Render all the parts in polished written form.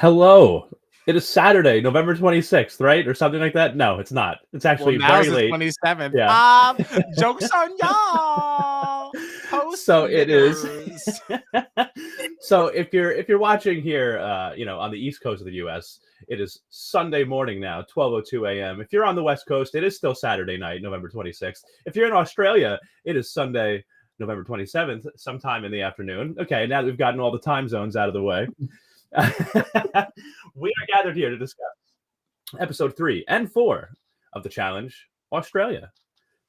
Hello. It is Saturday, November 26th, right? Or something like that? No, it's not. It's Well, actually now's very the late. 27th. Yeah. Joke's on y'all. Post So it is. niggers. So if you're watching here on the East Coast of the US, it is Sunday morning now, 12:02 a.m. If you're on the West Coast, it is still Saturday night, November 26th. If you're in Australia, it is Sunday, November 27th, sometime in the afternoon. Okay, now that we've gotten all the time zones out of the way. We are gathered here to discuss episode 3 and 4 of the challenge Australia.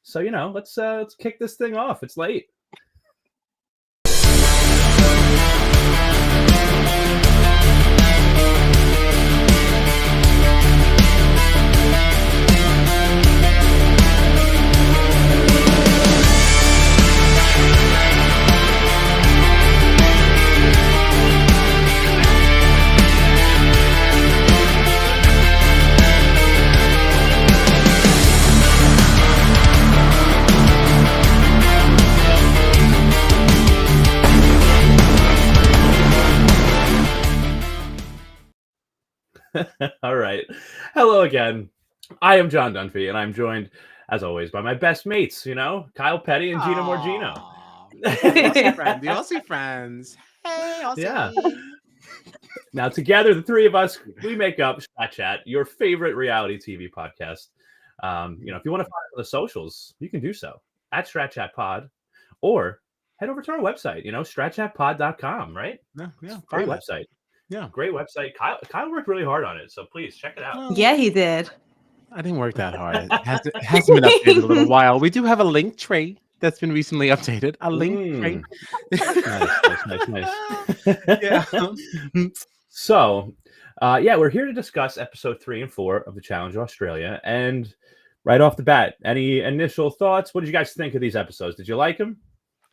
So let's kick this thing off. It's late. All right. Hello again. I am John Dunphy, and I'm joined, as always, by my best mates, Kyle Petty and Gina Morgino. The Aussie friends. Hey, Aussie. Yeah. Now, together, the three of us, we make up Strat Chat, your favorite reality TV podcast. If you want to find us on the socials, you can do so at Strat Chat Pod, or head over to our website, stratchatpod.com, right? Yeah, great website. Yeah. Great website. Kyle worked really hard on it, so please check it out. Yeah, he did. I didn't work that hard. It hasn't been updated in a little while. We do have a link tree that's been recently updated. A link tree. Nice. Yeah. So, we're here to discuss episode 3 and 4 of the Challenge Australia. And right off the bat, any initial thoughts? What did you guys think of these episodes? Did you like them?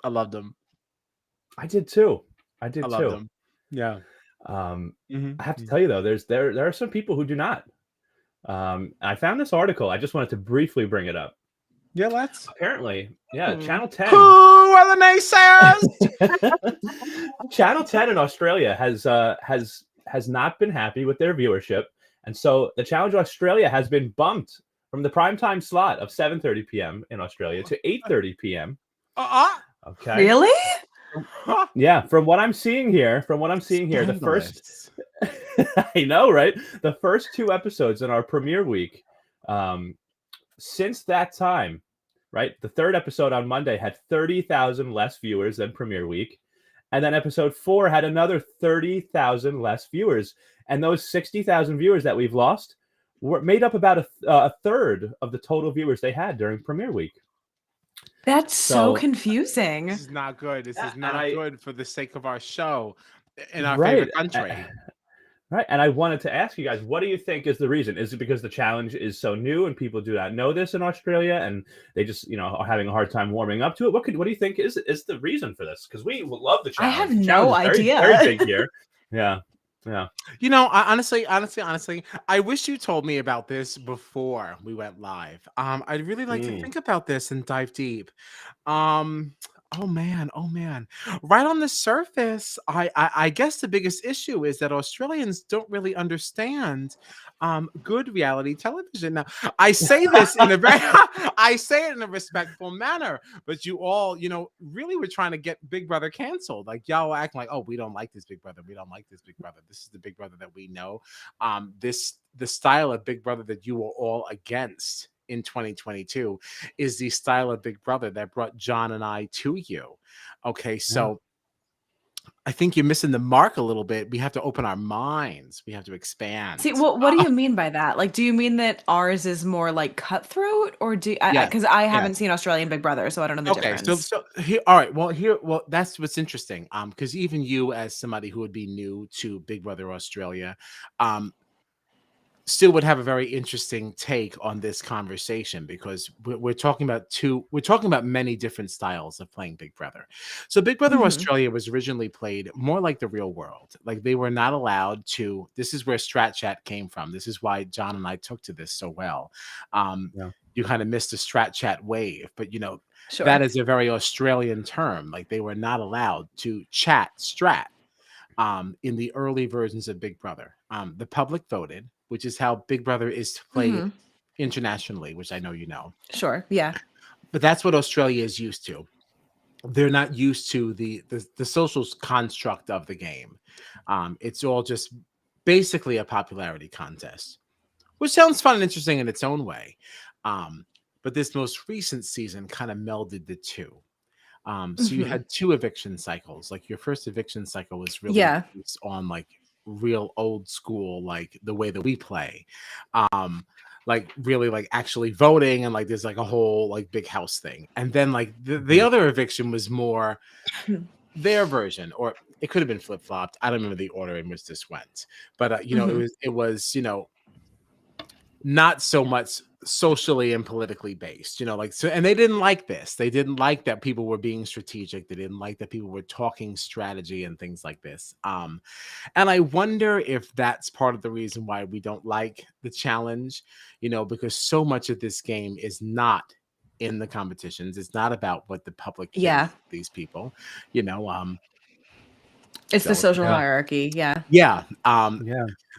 I loved them. I did too. I loved them. Yeah. I have to tell you though, there are some people who do not. I found this article. I just wanted to briefly bring it up. Yeah, let's. Apparently, Channel 10. Who are the naysayers? Channel 10 in Australia has not been happy with their viewership, and so the Challenge Australia has been bumped from the primetime slot of 7:30 p.m. in Australia to 8:30 p.m. Okay. Really? Yeah, from what I'm seeing here, the first I know, right? The first 2 episodes in our premiere week, since that time, right? The third episode on Monday had 30,000 less viewers than premiere week, and then episode 4 had another 30,000 less viewers, and those 60,000 viewers that we've lost were made up about a third of the total viewers they had during premiere week. That's so confusing. This is not good. This is not good for the sake of our show in our favorite country. Right. And I wanted to ask you guys, what do you think is the reason? Is it because the challenge is so new and people do not know this in Australia and they just, are having a hard time warming up to it? What do you think is the reason for this? Because we love the challenge. I have no idea. Very big here. Yeah. Honestly, I wish you told me about this before we went live. I'd really like to think about this and dive deep. Oh man. Right on the surface, I guess the biggest issue is that Australians don't really understand good reality television. Now, I say this in I say it in a respectful manner, but you all, really were trying to get Big Brother canceled. Like y'all acting like, oh, we don't like this Big Brother. We don't like this Big Brother. This is the Big Brother that we know. The style of Big Brother that you were all against in 2022 is the style of Big Brother that brought John and I to you. Okay, so I think you're missing the mark a little bit. We have to open our minds. We have to expand. See, what do you mean by that? Like, do you mean that ours is more like cutthroat, or because I haven't seen Australian Big Brother, so I don't know the difference. So here, all right. Well, that's what's interesting. Because even you, as somebody who would be new to Big Brother Australia, still would have a very interesting take on this conversation because we're talking about many different styles of playing Big Brother. So Big Brother Australia was originally played more like the real world. Like they were not allowed to. This is where Strat Chat came from. This is why John and I took to this so well. You kind of missed the Strat Chat wave, but that is a very Australian term. Like they were not allowed to chat strat. in the early versions of Big Brother. The public voted, which is how Big Brother is to play internationally, which I know you know. Sure. Yeah. But that's what Australia is used to. They're not used to the social construct of the game. It's all just basically a popularity contest, which sounds fun and interesting in its own way. But this most recent season kind of melded the two. So you had 2 eviction cycles. Like your first eviction cycle was really based on like real old school, like the way that we play. Like really like actually voting, and like there's like a whole like big house thing. And then like the other eviction was more their version, or it could have been flip-flopped. I don't remember the order in which this went. But you know, it was, you know, not so much socially and politically based, you know, like, so, and they didn't like this. They didn't like that people were being strategic. They didn't like that people were talking strategy and things like this. And I wonder if that's part of the reason why we don't like the challenge, you know, because so much of this game is not in the competitions. It's not about what the public thinks of these people, you know. It's the social hierarchy. Yeah. Yeah.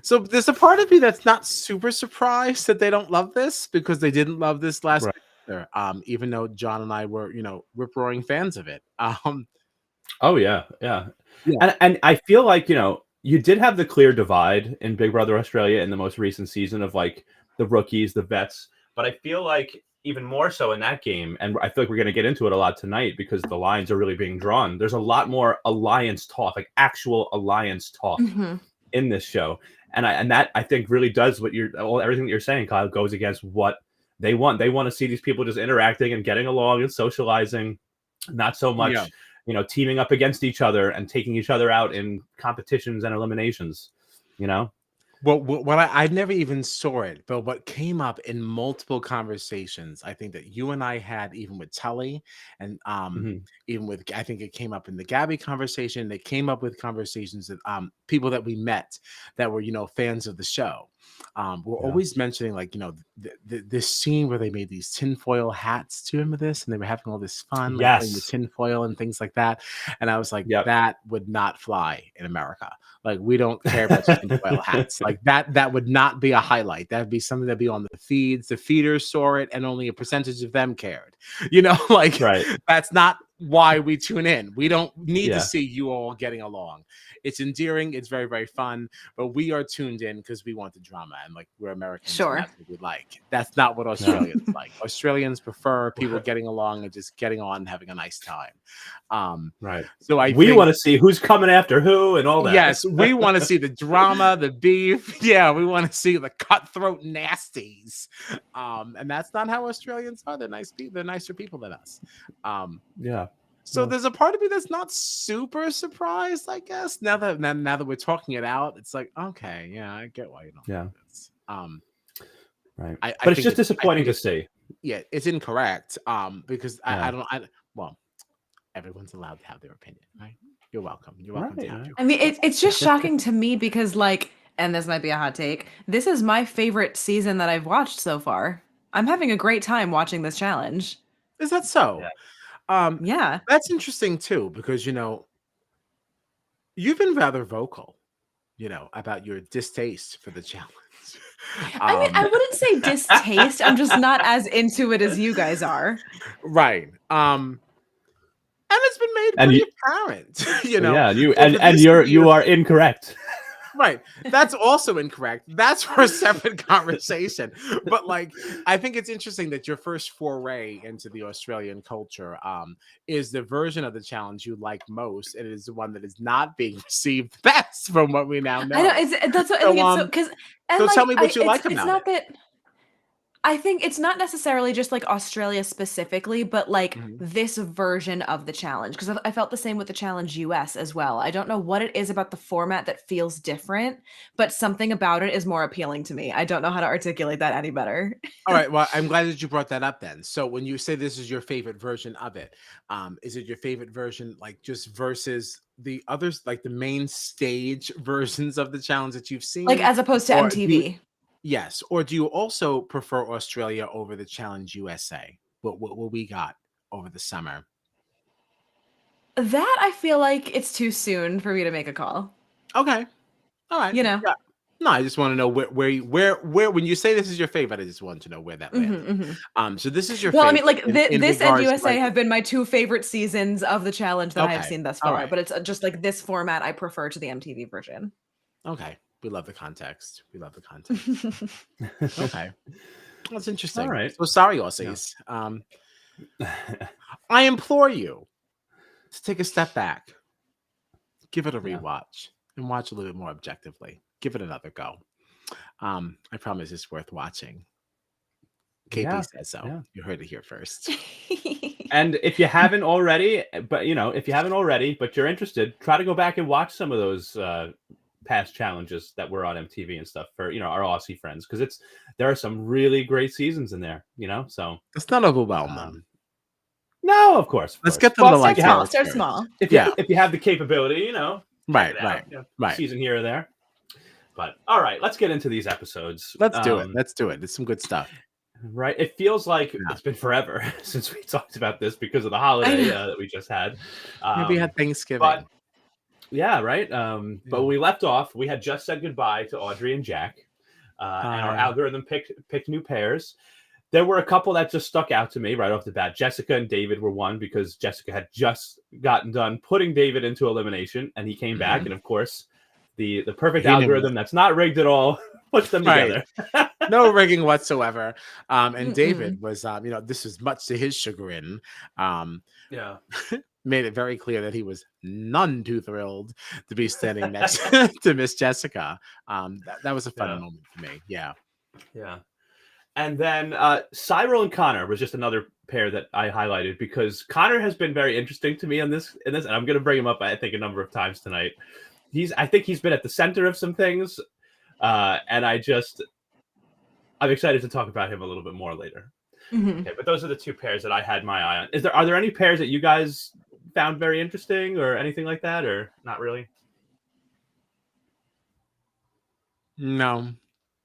So there's a part of me that's not super surprised that they don't love this, because they didn't love this last year, even though John and I were, you know, rip-roaring fans of it. Oh yeah. And I feel like, you know, you did have the clear divide in Big Brother Australia in the most recent season of like the rookies, the vets, but I feel like even more so in that game, and I feel like we're going to get into it a lot tonight because the lines are really being drawn. There's a lot more alliance talk, like actual alliance talk in this show. And that I think really does what everything that you're saying, Kyle, goes against what they want. They want to see these people just interacting and getting along and socializing, not so much, you know, teaming up against each other and taking each other out in competitions and eliminations, you know? Well, what I never even saw it, but what came up in multiple conversations, I think that you and I had, even with Tully, and even with, I think it came up in the Gabby conversation. They came up with conversations that people that we met that were, you know, fans of the show. We're always mentioning, like, you know, this scene where they made these tinfoil hats. Do you remember this? And they were having all this fun, like playing with tinfoil and things like that. And I was like, that would not fly in America. Like, we don't care about tinfoil hats. Like that would not be a highlight. That'd be something that'd be on the feeds. The feeders saw it, and only a percentage of them cared. You know, like that's not why we tune in. We don't need to see you all getting along. It's endearing. It's very, very fun. But we are tuned in because we want the drama, and like, we're Americans. Sure. And that's what we like. That's not what Australians like. Australians prefer people getting along and just getting on and having a nice time. So we want to see who's coming after who and all that. Yes, we want to see the drama, the beef. Yeah, we want to see the cutthroat nasties. And that's not how Australians are. They're nice people. They're nicer people than us. So there's a part of me that's not super surprised, I guess. Now that we're talking it out, it's like, okay, yeah, I get why you don't like this. But it's just disappointing to see. Yeah, it's incorrect. Because well, everyone's allowed to have their opinion, right? You're welcome. You're welcome to have your I mean, it's just shocking to me because, like, and this might be a hot take, this is my favorite season that I've watched so far. I'm having a great time watching this challenge. Is that so? Yeah. That's interesting too, because, you know, you've been rather vocal, you know, about your distaste for the challenge. I mean, I wouldn't say distaste. I'm just not as into it as you guys are. Right. And it's been made pretty apparent, you know. Yeah, you are incorrect. Right. That's also incorrect. That's for a separate conversation. But like, I think it's interesting that your first foray into the Australian culture is the version of the challenge you like most. And it is the one that is not being received best from what we now know. I know. That's what I think. So, because tell me what you like about it. It's not that. I think it's not necessarily just like Australia specifically, but like this version of the challenge. Because I felt the same with the challenge US as well. I don't know what it is about the format that feels different, but something about it is more appealing to me. I don't know how to articulate that any better. All right. Well, I'm glad that you brought that up then. So when you say this is your favorite version of it, is it your favorite version like just versus the others, like the main stage versions of the challenge that you've seen? Like as opposed to MTV? Yes. Or do you also prefer Australia over the Challenge USA? What we got over the summer? That I feel like it's too soon for me to make a call. Okay. All right. You know. Yeah. No, I just want to know where when you say this is your favorite, I just want to know where that landed. So this is your Well, I favorite mean, like in this and regards to USA like have been my 2 favorite seasons of the challenge that I have okay. seen thus All far, right. but it's just like this format I prefer to the MTV version. Okay. We love the context. We love the context. Okay. That's All interesting. right. So sorry, Yeah. Aussies. I implore you to take a step back, give it a Yeah. rewatch, and watch a little bit more objectively. Give it another go. I promise it's worth watching. KP Yeah. says so. Yeah. You heard it here first. And if you haven't already, but you're interested, try to go back and watch some of those past challenges that were on MTV and stuff for our Aussie friends, because there are some really great seasons in there. So It's not overwhelming. no, of course. Let's get them Well, to like Start small. if Yeah. you have the capability, Right, check it out, right. season here or there. But all right, let's get into these episodes. Let's do it. Let's do it. It's some good stuff. Right. It feels like it's been forever since we talked about this because of the holiday that we just had. We had Thanksgiving. But, yeah, right. But when we left off, we had just said goodbye to Audrey and Jack. And our algorithm picked new pairs. There were a couple that just stuck out to me right off the bat. Jessica and David were one because Jessica had just gotten done putting David into elimination, and he came back. And, of course, the perfect algorithm that's not rigged at all puts them together. No rigging whatsoever. And David was, this is much to his chagrin. Made it very clear that he was none too thrilled to be standing next to Miss Jessica. That was a fun moment for me. Yeah. Yeah. And then Cyril and Connor was just another pair that I highlighted because Connor has been very interesting to me in this, and I'm going to bring him up, I think, a number of times tonight. I think he's been at the center of some things, and I'm excited to talk about him a little bit more later. Okay, but those are the two pairs that I had my eye on. Are there any pairs that you guys found very interesting or anything like that, or not really? No.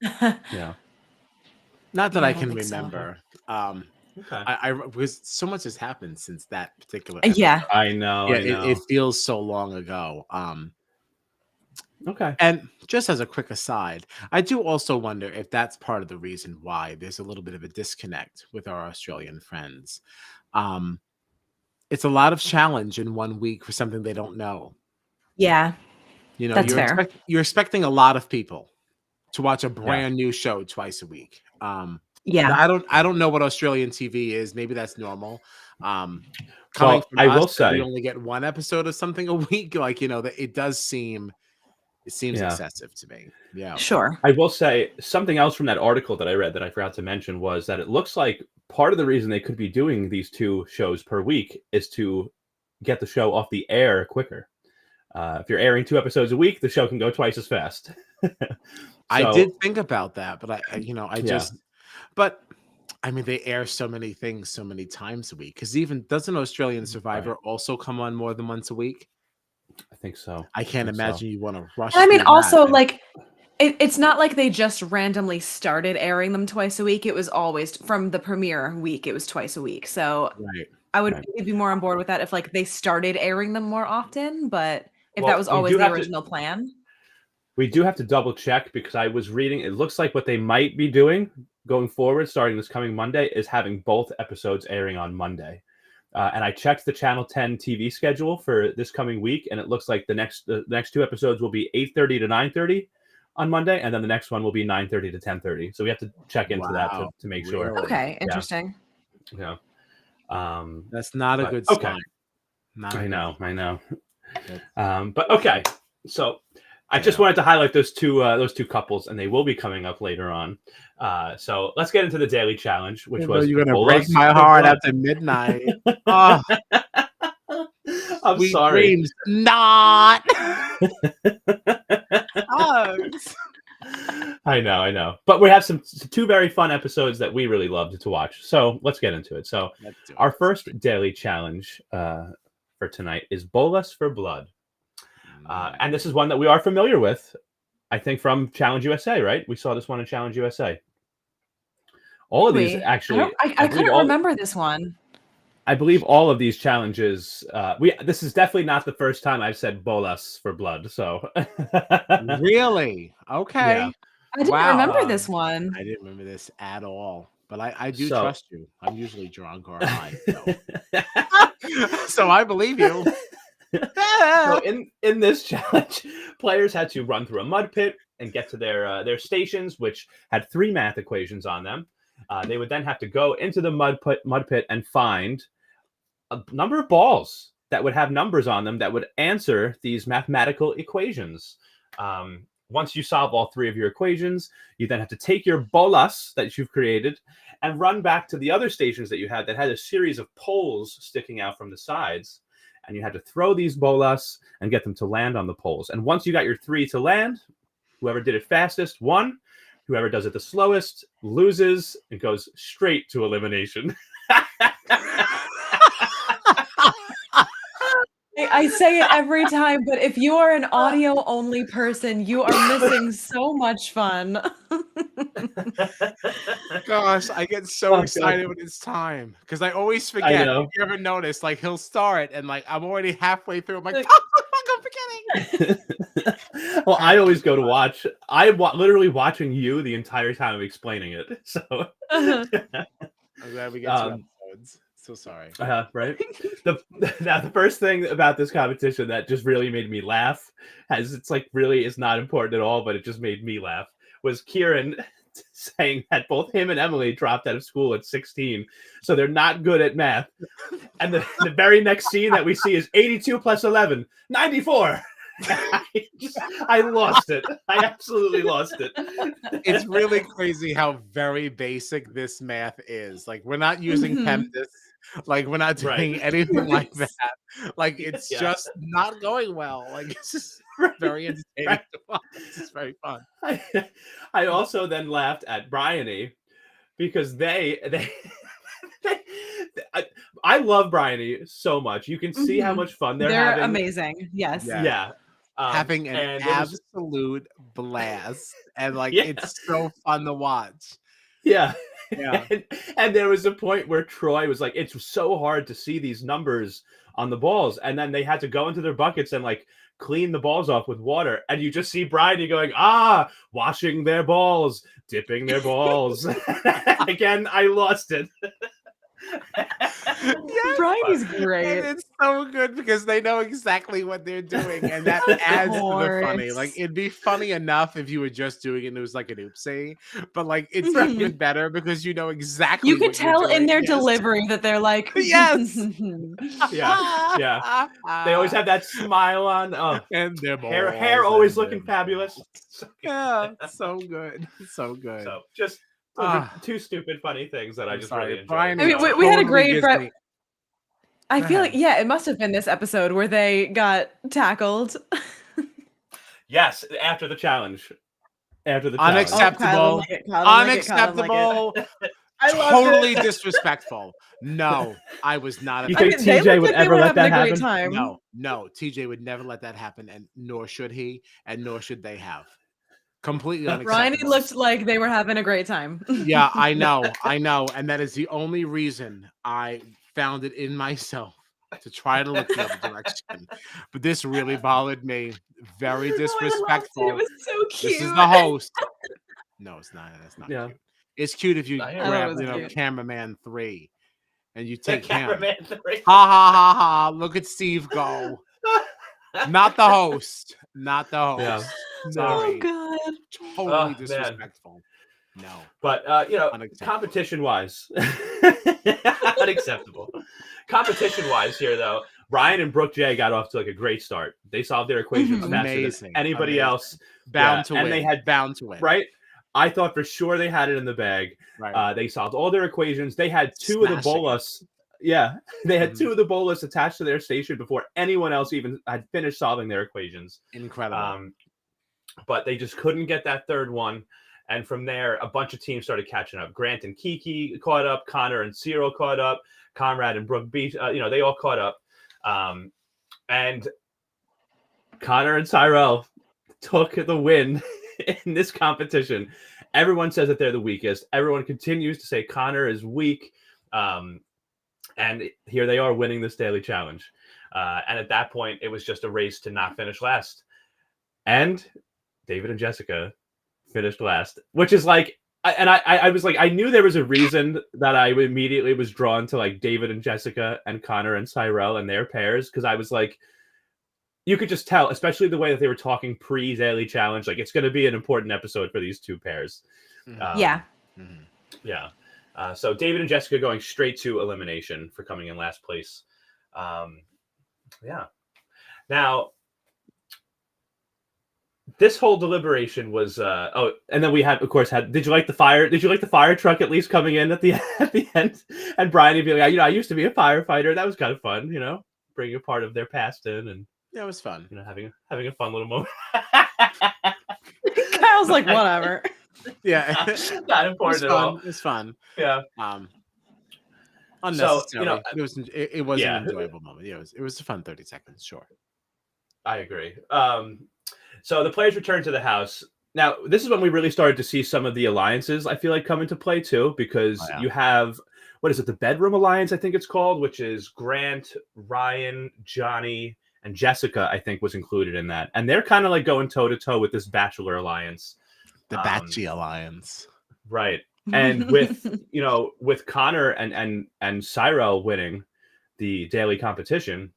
Yeah. Not that I can remember. Okay. I because so much has happened since that particular episode. Yeah. I know. It feels so long ago. Okay. And just as a quick aside, I do also wonder if that's part of the reason why there's a little bit of a disconnect with our Australian friends. It's a lot of challenge in 1 week for something they don't know. Yeah. That's fair. You're expecting a lot of people to watch a brand new show twice a week. I don't know what Australian TV is. Maybe that's normal. Coming from I us, will say we only get one episode of something a week. That it does seem. It seems excessive to me. Yeah. Sure. I will say something else from that article that I read that I forgot to mention was that it looks like part of the reason they could be doing these 2 shows per week is to get the show off the air quicker. If you're airing 2 episodes a week, the show can go twice as fast. I did think about that, but but I mean, they air so many things so many times a week. Because doesn't Australian Survivor also come on more than once a week? I think so. I can't imagine you want to rush. I mean, also it's not like they just randomly started airing them twice a week. It was always from the premiere week. It was twice a week. So I would be more on board with that if they started airing them more often. But if that was always the original plan. We do have to double check because I was reading. It looks like what they might be doing going forward, starting this coming Monday, is having both episodes airing on Monday. And I checked the Channel 10 TV schedule for this coming week, and it looks like the next 2 episodes will be 8:30 to 9:30 on Monday, and then the next one will be 9:30 to 10:30. So we have to check into that to make sure. Really? Okay, interesting. Yeah. That's not a good sign. I know. But okay, so I just wanted to highlight those two couples, and they will be coming up later on. So let's get into the daily challenge, which was you're gonna break my heart after midnight. Oh, I'm sorry. Dreams not. I know. But we have 2 very fun episodes that we really loved to watch. So let's get into it. So our first daily challenge for tonight is Bolus for Blood. And this is one that we are familiar with, I think, from Challenge USA, right? We saw this one in Challenge USA. All of these, actually. I couldn't remember this one. I believe all of these challenges. This is definitely not the first time I've said bolas for blood. So Really? Okay. yeah. I didn't Wow. remember this one. I didn't remember this at all. But I do So- trust you. I'm usually drunk or high. So I believe you. So in this challenge, players had to run through a mud pit and get to their stations, which had 3 math equations on them. They would then have to go into the mud pit and find a number of balls that would have numbers on them that would answer these mathematical equations. Once you solve all 3 of your equations, you then have to take your bolas that you've created and run back to the other stations that you had that had a series of poles sticking out from the sides. And you had to throw these bolas and get them to land on the poles. And once you got your 3 to land, whoever did it fastest won. Whoever does it the slowest loses and goes straight to elimination. I say it every time, but if you are an audio only person, you are missing so much fun. Gosh, I get so excited when it's time because I always forget. If you ever notice, like he'll start and like I'm already halfway through. I'm like, fuck, I'm forgetting. Well, I always go to watch. I'm literally watching you the entire time explaining it. So I'm glad we get 2 episodes. So sorry. Right. The first thing about this competition that just really made me laugh, as it's like really is not important at all, but it just made me laugh, was Kieran saying that both him and Emily dropped out of school at 16, so they're not good at math. And the very next scene that we see is 82 plus 11, 94. I lost it. I absolutely lost it. It's really crazy how very basic this math is. Like we're not using PEMDAS. Like we're not doing anything like that. Like it's just not going well. Like it's just very entertaining to watch. It's very fun. I also then laughed at Bryony because I love Bryony so much. You can see how much fun they're having. Amazing. Yes. Yeah. Having an absolute blast. And like it's so fun to watch. Yeah. And there was a point where Troy was like, it's so hard to see these numbers on the balls. And then they had to go into their buckets and like clean the balls off with water. And you just see Bryony going, washing their balls, dipping their balls. Again, I lost it. Bryony's great. And it's so good because they know exactly what they're doing, and that adds to the funny. Like it'd be funny enough if you were just doing it and it was like an oopsie, but like it's even better because you know exactly. You could tell in their delivery that they're like, yes, yeah. They always have that smile on. Oh, and their hair always looking fabulous. Yeah, so good, so good. So just. Those are 2 stupid, funny things that I just really enjoyed. I mean, we had a great. I feel like it must have been this episode where they got tackled. Yes, after the challenge. Unacceptable. Unacceptable. Totally disrespectful. No, I was not. You think TJ would ever let that happen? No, TJ would never let that happen, and nor should he, and nor should they have. Completely unacceptable. Bryony looked like they were having a great time. Yeah, I know. And that is the only reason I found it in myself to try to look the other direction. But this really bothered me. Very disrespectful. It was so cute. This is the host. No, it's not. That's not cute. It's cute if you grab, cameraman 3 and you take him. Ha ha ha! Look at Steve go. Not the host. Not the host. Yeah. Sorry. Oh God. Totally disrespectful. No. But competition-wise, unacceptable. Competition-wise here, though, Ryan and Brooke J got off to like a great start. They solved their equations faster than anybody else. Bound to win. And they had bound to win. Right? I thought for sure they had it in the bag. Right. They solved all their equations. They had 2 of the bolas. Yeah, they had 2 of the bolas attached to their station before anyone else even had finished solving their equations. Incredible. But they just couldn't get that 3rd one. And from there, a bunch of teams started catching up. Grant and Kiki caught up. Connor and Cyril caught up. Conrad and Brooke Beach, they all caught up. And Connor and Cyril took the win in this competition. Everyone says that they're the weakest. Everyone continues to say Connor is weak. And here they are winning this daily challenge. And at that point, it was just a race to not finish last. And David and Jessica finished last, which is like, I was like, I knew there was a reason that I immediately was drawn to like David and Jessica and Connor and Cyrell and their pairs, because I was like, you could just tell, especially the way that they were talking pre-daily challenge, like it's going to be an important episode for these two pairs. Yeah. Yeah. So David and Jessica going straight to elimination for coming in last place. Yeah. Now, this whole deliberation was and then we had, of course, did you like the fire truck at least coming in at the end? And Brian would be like, I used to be a firefighter. That was kind of fun, bringing a part of their past in, and yeah, it was fun. Having a fun little moment. Kyle's like, whatever. Yeah. Not important at all. It's fun. Yeah. Unnecessary. So, it was an enjoyable moment. Yeah, it was a fun 30 seconds, sure. I agree. So the players return to the house. Now, this is when we really started to see some of the alliances, I feel like, come into play, too, because you have, what is it, the Bedroom Alliance, I think it's called, which is Grant, Ryan, Johnny, and Jessica, I think, was included in that. And they're kind of like going toe-to-toe with this Bachelor Alliance. The Batchy Alliance. Right. And with, with Connor and Cyrell winning the daily competition,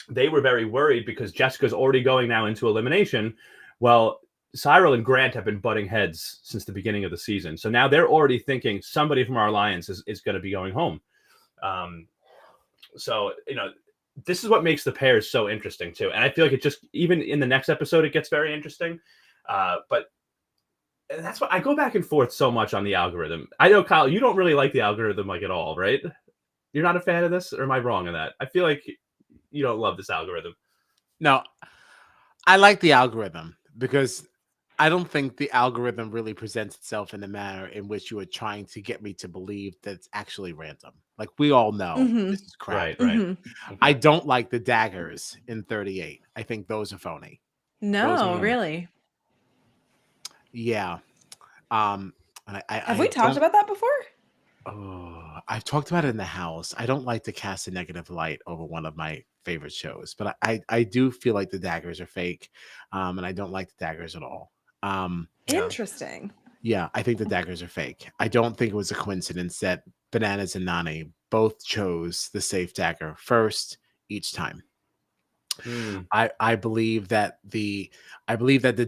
they were very worried because Jessica's already going now into elimination. Well, Cyrell and Grant have been butting heads since the beginning of the season. So now they're already thinking somebody from our alliance is going to be going home. So, this is what makes the pairs so interesting, too. And I feel like it just, even in the next episode, it gets very interesting. But that's what I go back and forth so much on the algorithm. I know, Kyle, you don't really like the algorithm like at all, right? You're not a fan of this, or am I wrong in that? I feel like you don't love this algorithm. No, I like the algorithm because I don't think the algorithm really presents itself in the manner in which you are trying to get me to believe that it's actually random. Like, we all know this is crap. Right. Okay. I don't like the daggers in 38. I think those are phony. No, really. Yeah. Have we talked about that before? Oh, I've talked about it in the house. I don't like to cast a negative light over one of my favorite shows, but I do feel like the daggers are fake, and I don't like the daggers at all. Interesting. Yeah, I think the daggers are fake. I don't think it was a coincidence that Bananas and Nani both chose the safe dagger first each time. I believe that the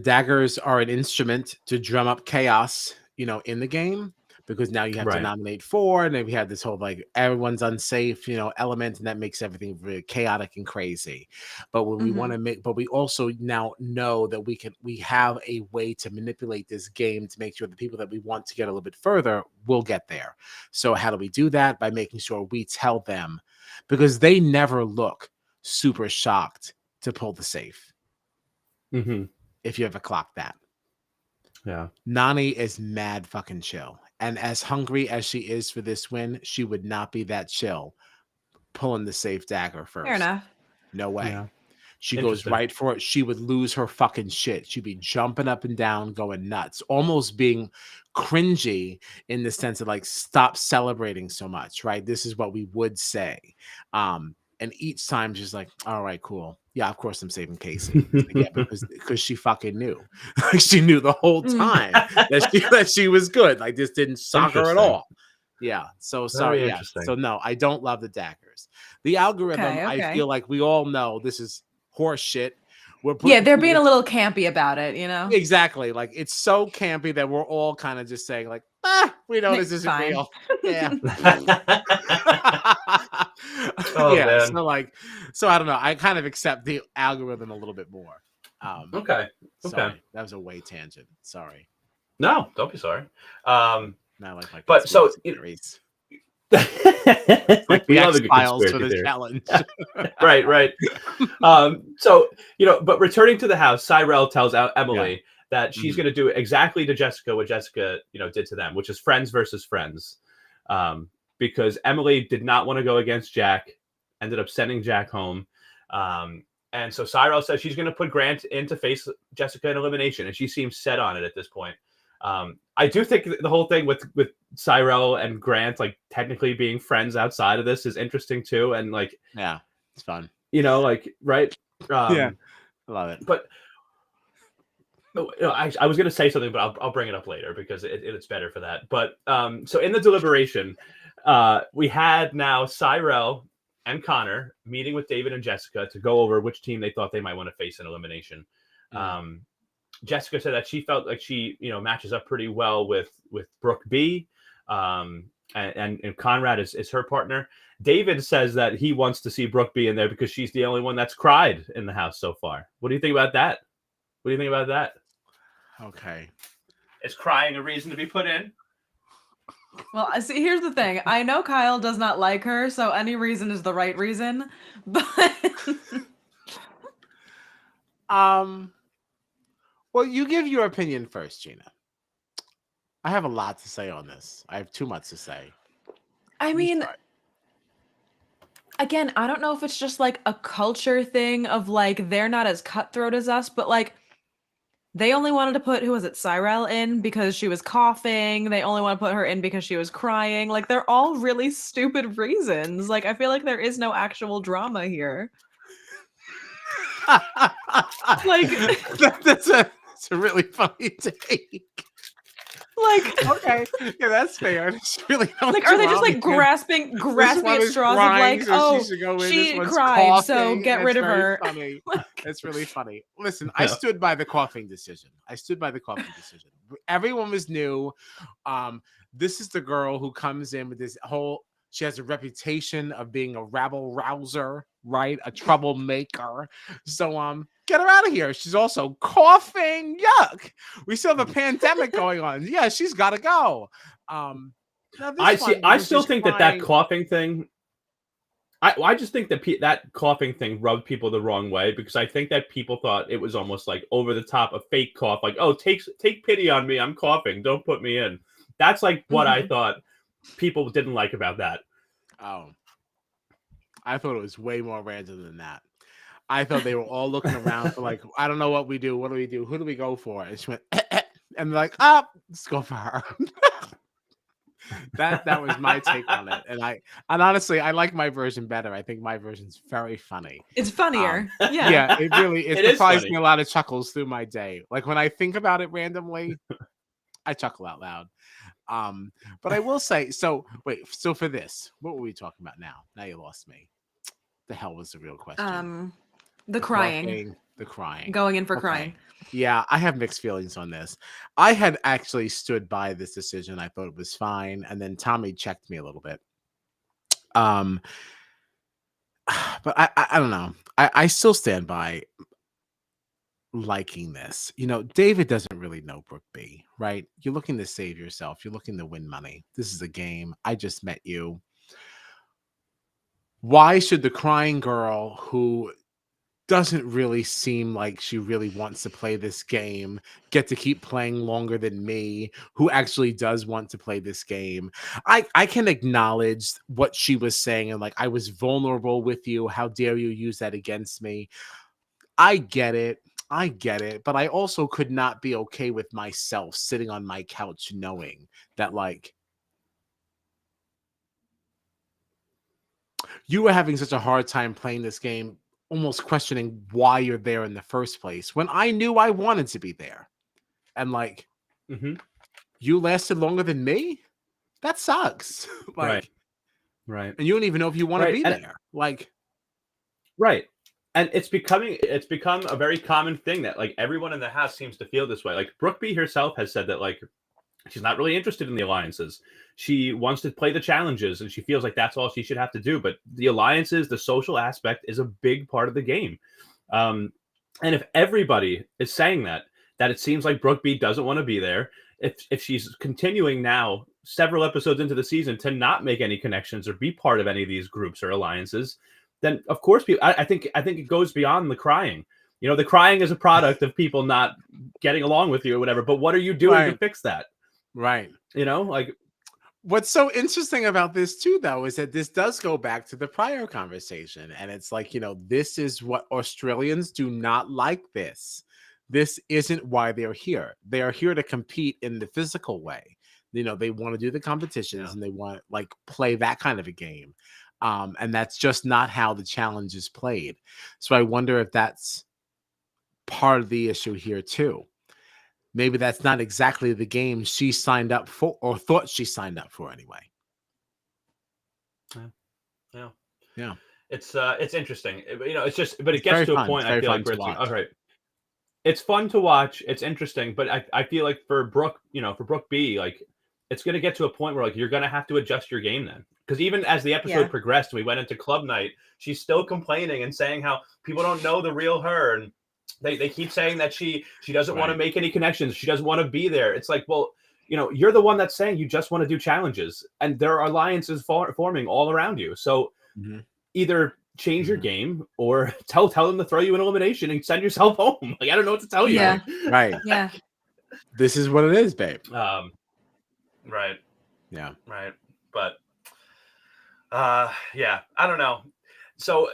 daggers are an instrument to drum up chaos, in the game, because now you have to nominate 4, and then we have this whole like everyone's unsafe, element, and that makes everything really chaotic and crazy. But when we want to but we also now know that we have a way to manipulate this game to make sure the people that we want to get a little bit further will get there. So how do we do that? By making sure we tell them, because they never look super shocked to pull the safe. If you ever clock that. Yeah. Nani is mad fucking chill. And as hungry as she is for this win, she would not be that chill pulling the safe dagger first. Fair enough. No way. Yeah. She goes right for it. She would lose her fucking shit. She'd be jumping up and down, going nuts, almost being cringy in the sense of like, stop celebrating so much, right? This is what we would say. And each time she's like, all right, cool. Yeah, of course I'm saving Casey. Yeah, because she fucking knew. Like, she knew the whole time that she was good. Like, this didn't suck her at all. Yeah. So sorry. Yeah. So no, I don't love the daggers. The algorithm, Okay. I feel like we all know this is horse shit. They're being a little campy about it, Exactly. Like, it's so campy that we're all kind of just saying like, we know this isn't real. Yeah. Man. So I don't know. I kind of accept the algorithm a little bit more. Okay. Sorry. That was a way tangent. Sorry. No, don't be sorry. Not like my but so theories. Like we love the X-Files for the challenge. right. So, but returning to the house, Cyrell tells Emily that she's going to do exactly to Jessica what Jessica, did to them, which is friends versus friends. Because Emily did not want to go against Jack, ended up sending Jack home. And so Cyrell says she's going to put Grant in to face Jessica in elimination, and she seems set on it at this point. I do think the whole thing with Cyrell and Grant, like technically being friends outside of this, is interesting too, and like yeah, it's fun. Like right. Yeah, I love it. But I was going to say something, but I'll bring it up later because it's better for that. But so in the deliberation, we had now Cyrell and Connor meeting with David and Jessica to go over which team they thought they might want to face in elimination. Jessica said that she felt like she, matches up pretty well with Brooke B. And Conrad is her partner. David says that he wants to see Brooke B in there because she's the only one that's cried in the house so far. What do you think about that? What do you think about that? Okay. Is crying a reason to be put in? Well, see, here's the thing. I know Kyle does not like her, so any reason is the right reason. But well, you give your opinion first, Gina. I have a lot to say on this. I have too much to say. I mean, again, I don't know if it's just like a culture thing of like they're not as cutthroat as us, but like they only wanted to put, who was it, Cyrell in because she was coughing. They only want to put her in because she was crying. Like they're all really stupid reasons. Like I feel like there is no actual drama here. Like that's a really funny take. Like, okay, yeah, that's fair. It's really like, are they just like grasping at straws of like, oh, she cried, so get rid of her? Funny. That's really funny. Listen, I stood by the coughing decision. Everyone was new. This is the girl who comes in with this whole. She has a reputation of being a rabble rouser, right? A troublemaker. So, get her out of here. She's also coughing. Yuck. We still have a pandemic going on. Yeah, she's got to go. I still think that coughing thing. I just think that that coughing thing rubbed people the wrong way because I think that people thought it was almost like over the top, a fake cough. Like, oh, take pity on me. I'm coughing. Don't put me in. That's like what I thought people didn't like about that. Oh, I thought it was way more random than that. I thought they were all looking around for like, I don't know what we do. What do we do? Who do we go for? And she went, and they're like, let's go for her. that was my take on it. And honestly, I like my version better. I think my version's very funny. It's funnier. Yeah, it really it provides me a lot of chuckles through my day. Like when I think about it randomly, I chuckle out loud. But I will say, so for this, what were we talking about now? Now you lost me. The hell was the real question? The crying. The crying. Going in for crying. Yeah, I have mixed feelings on this. I had actually stood by this decision. I thought it was fine. And then Tommy checked me a little bit. But I don't know. I still stand by liking this. David doesn't really know Brooke B, right? You're looking to save yourself. You're looking to win money. This is a game. I just met you. Why should the crying girl who doesn't really seem like she really wants to play this game get to keep playing longer than me, who actually does want to play this game? I can acknowledge what she was saying and like, I was vulnerable with you. How dare you use that against me? I get it, but I also could not be okay with myself sitting on my couch knowing that like you were having such a hard time playing this game, almost questioning why you're there in the first place when I knew I wanted to be there. And like, you lasted longer than me? That sucks. Like, right. And you don't even know if you want to be there. Like, right. And it's become a very common thing that like everyone in the house seems to feel this way. Like Brooke B herself has said that like she's not really interested in the alliances. She wants to play the challenges and she feels like that's all she should have to do. But the alliances, the social aspect is a big part of the game. And if everybody is saying that it seems like Brooke B doesn't want to be there, if she's continuing now several episodes into the season to not make any connections or be part of any of these groups or alliances, then of course people, I think it goes beyond the crying. The crying is a product of people not getting along with you or whatever. But what are you doing to fix that? Right. Like what's so interesting about this too, though, is that this does go back to the prior conversation. And it's like, this is what Australians do not like this. this isn't why they're here. They are here to compete in the physical way. You know, they want to do the competitions and they want to like play that kind of a game. And that's just not how the challenge is played. So I wonder if that's part of the issue here too. Maybe that's not exactly the game she signed up for or thought she signed up for anyway. Yeah. It's interesting. You know, it's just, but it gets to a point, I feel like, where it's like, all right, it's fun to watch. It's interesting, but I feel like for Brooke, you know, for Brooke B, like it's going to get to a point where like you're going to have to adjust your game then. Because even as the episode progressed, we went into club night. She's still complaining and saying how people don't know the real her, and they keep saying that she doesn't want to make any connections. She doesn't want to be there. It's like, well, you know, you're the one that's saying you just want to do challenges, and there are alliances forming all around you. So either change your game or tell them to throw you an elimination and send yourself home. Like, I don't know what to tell you. Right. Yeah. This is what it is, babe. Right. Yeah. Right. But yeah, I don't know. So,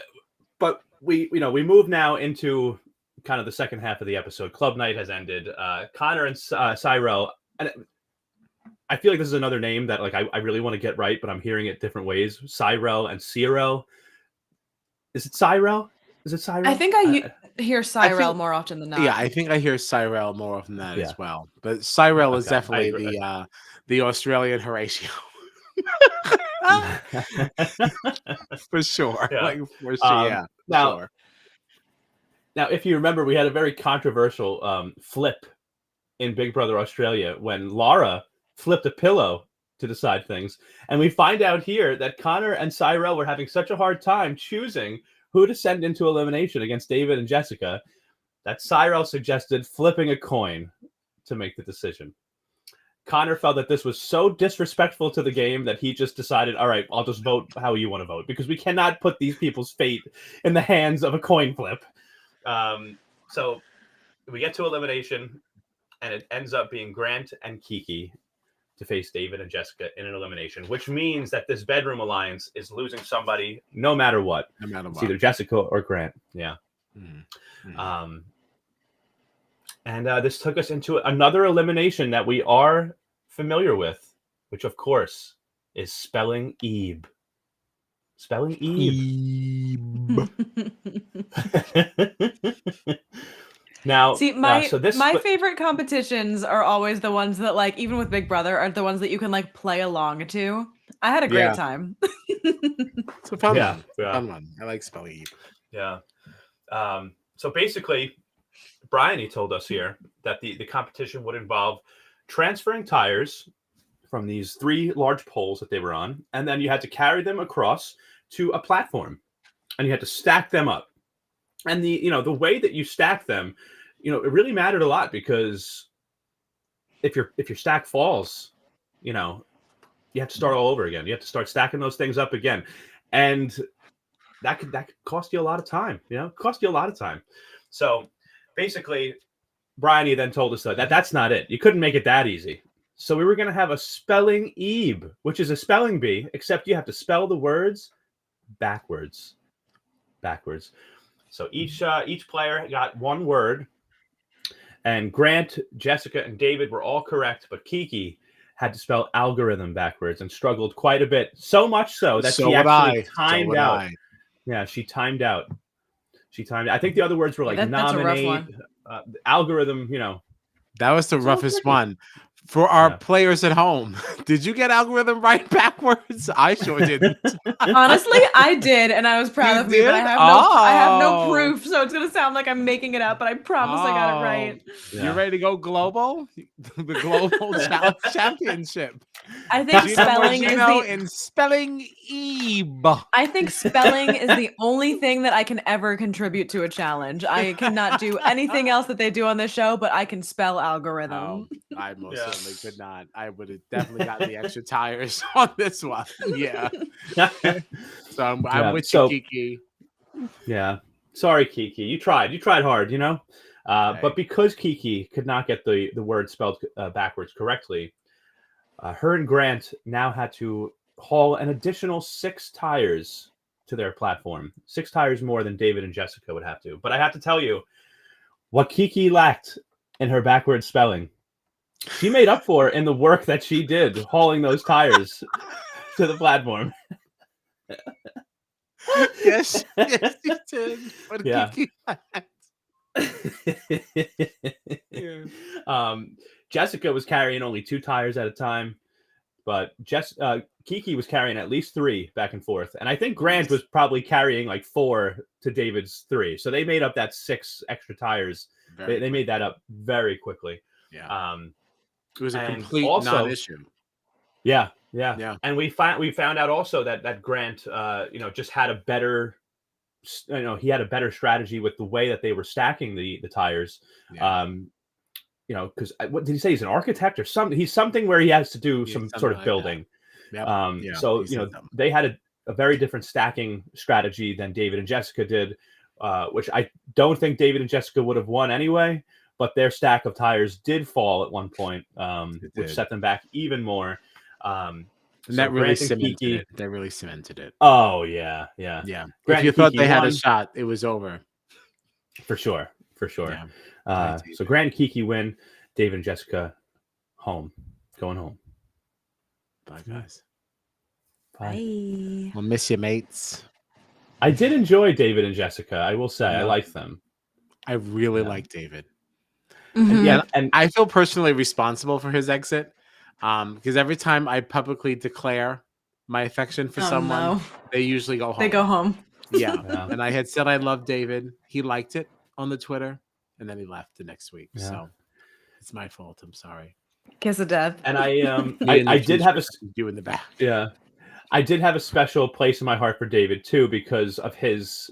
but we move now into kind of the second half of the episode. Club night has ended. Connor and Cyrell, and I feel like this is another name that like I really want to get right, but I'm hearing it different ways. Cyrell and Cyrell. Is it Cyrell? Is it Cyrell? I think I hear Cyrell more often than not. Yeah, I think I hear Cyrell more often than that as well. But Cyrell is definitely the Australian Horatio. For sure. Yeah. Like for sure. Now, if you remember, we had a very controversial flip in Big Brother Australia when Laura flipped a pillow to decide things. And we find out here that Connor and Cyrell were having such a hard time choosing who to send into elimination against David and Jessica that Cyrell suggested flipping a coin to make the decision. Connor felt that this was so disrespectful to the game that he just decided, all right, I'll just vote how you want to vote, because we cannot put these people's fate in the hands of a coin flip. So we get to elimination, and it ends up being Grant and Kiki to face David and Jessica in an elimination, which means that this bedroom alliance is losing somebody no matter what. No matter what. It's either Jessica or Grant. Yeah. And this took us into another elimination that we are familiar with, which of course is spelling Ebe. Spelling Ebe. Now, see, my favorite competitions are always the ones that, like, even with Big Brother, are the ones that you can like play along to. I had a great time. It's a fun one. Fun one. I like spelling Ebe. Yeah. So basically, Bryony told us here that the competition would involve transferring tires from these 3 large poles that they were on, and then you had to carry them across to a platform, and you had to stack them up. And the way that you stack them, it really mattered a lot, because if your stack falls, you have to start all over again. You have to start stacking those things up again, and that could cost you a lot of time. Cost you a lot of time. So basically, Bryony then told us that that's not it. You couldn't make it that easy. So we were going to have a spelling Ebe, which is a spelling bee, except you have to spell the words backwards. So each player got one word, and Grant, Jessica, and David were all correct, but Kiki had to spell algorithm backwards and struggled quite a bit. So much so that she actually timed out. Yeah, she timed out. I think the other words were like nominate, algorithm, That was the roughest one. For our players at home, did you get algorithm right backwards? I sure didn't. Honestly, I did, and I was proud of me, but I have no proof, so it's gonna sound like I'm making it up, but I promise I got it right. You ready to go global? The global challenge championship. I think spelling is spelling Ebe. I think spelling is the only thing that I can ever contribute to a challenge. I cannot do anything else that they do on this show, but I can spell algorithm. I most certainly could not. I would have definitely gotten the extra tires on this one. Yeah. So I'm with you, Kiki. Yeah. Sorry, Kiki. You tried hard, But because Kiki could not get the word spelled backwards correctly, her and Grant now had to haul an additional 6 tires to their platform. 6 tires more than David and Jessica would have to. But I have to tell you, what Kiki lacked in her backward spelling, she made up for in the work that she did hauling those tires to the platform. Yes, you did. What Yeah. Kiki yeah. Jessica was carrying only 2 tires at a time, but Kiki was carrying at least 3 back and forth, and I think Grant was probably carrying like 4 to David's 3. So they made up that 6 extra tires. They made that up very quickly. Yeah. It was a complete also, non-issue. Yeah. And we found out also that Grant, just had a better, he had a better strategy with the way that they were stacking the tires. Yeah. Because what did he say? He's an architect or something. He's something where he has to do some sort of building. Yep. So they had a very different stacking strategy than David and Jessica did, which I don't think David and Jessica would have won anyway. But their stack of tires did fall at one point, which set them back even more. And that really cemented it. They really cemented it. Oh yeah. If Grant you thought they had won. a shot, it was over. For sure. Yeah. So Grant and Kiki win. David and Jessica going home. Bye, guys. Bye. We'll miss you, mates. I did enjoy David and Jessica. I will say I like them. I really like David. Mm-hmm. And I feel personally responsible for his exit, because every time I publicly declare my affection for someone, they usually go home. They go home. Yeah. And I had said I love David. He liked it on the Twitter, and then he left the next week. Yeah. So it's my fault. I'm sorry. Kiss of death. And I did have you in the back. Yeah. I did have a special place in my heart for David too, because of his,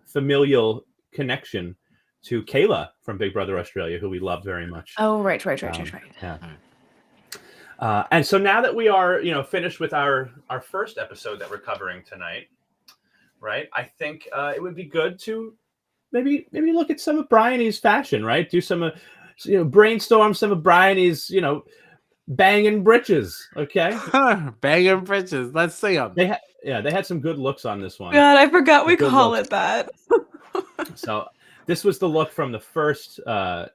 familial connection to Kayla from Big Brother Australia, who we loved very much. Oh, right. Yeah. And so now that we are, finished with our first episode that we're covering tonight, right? I think it would be good to maybe look at some of Bryony's fashion, right? Do some, brainstorm some of Bryony's, banging britches. Okay, banging britches. Let's see them. They had some good looks on this one. God, I forgot we call it that. So this was the look from the first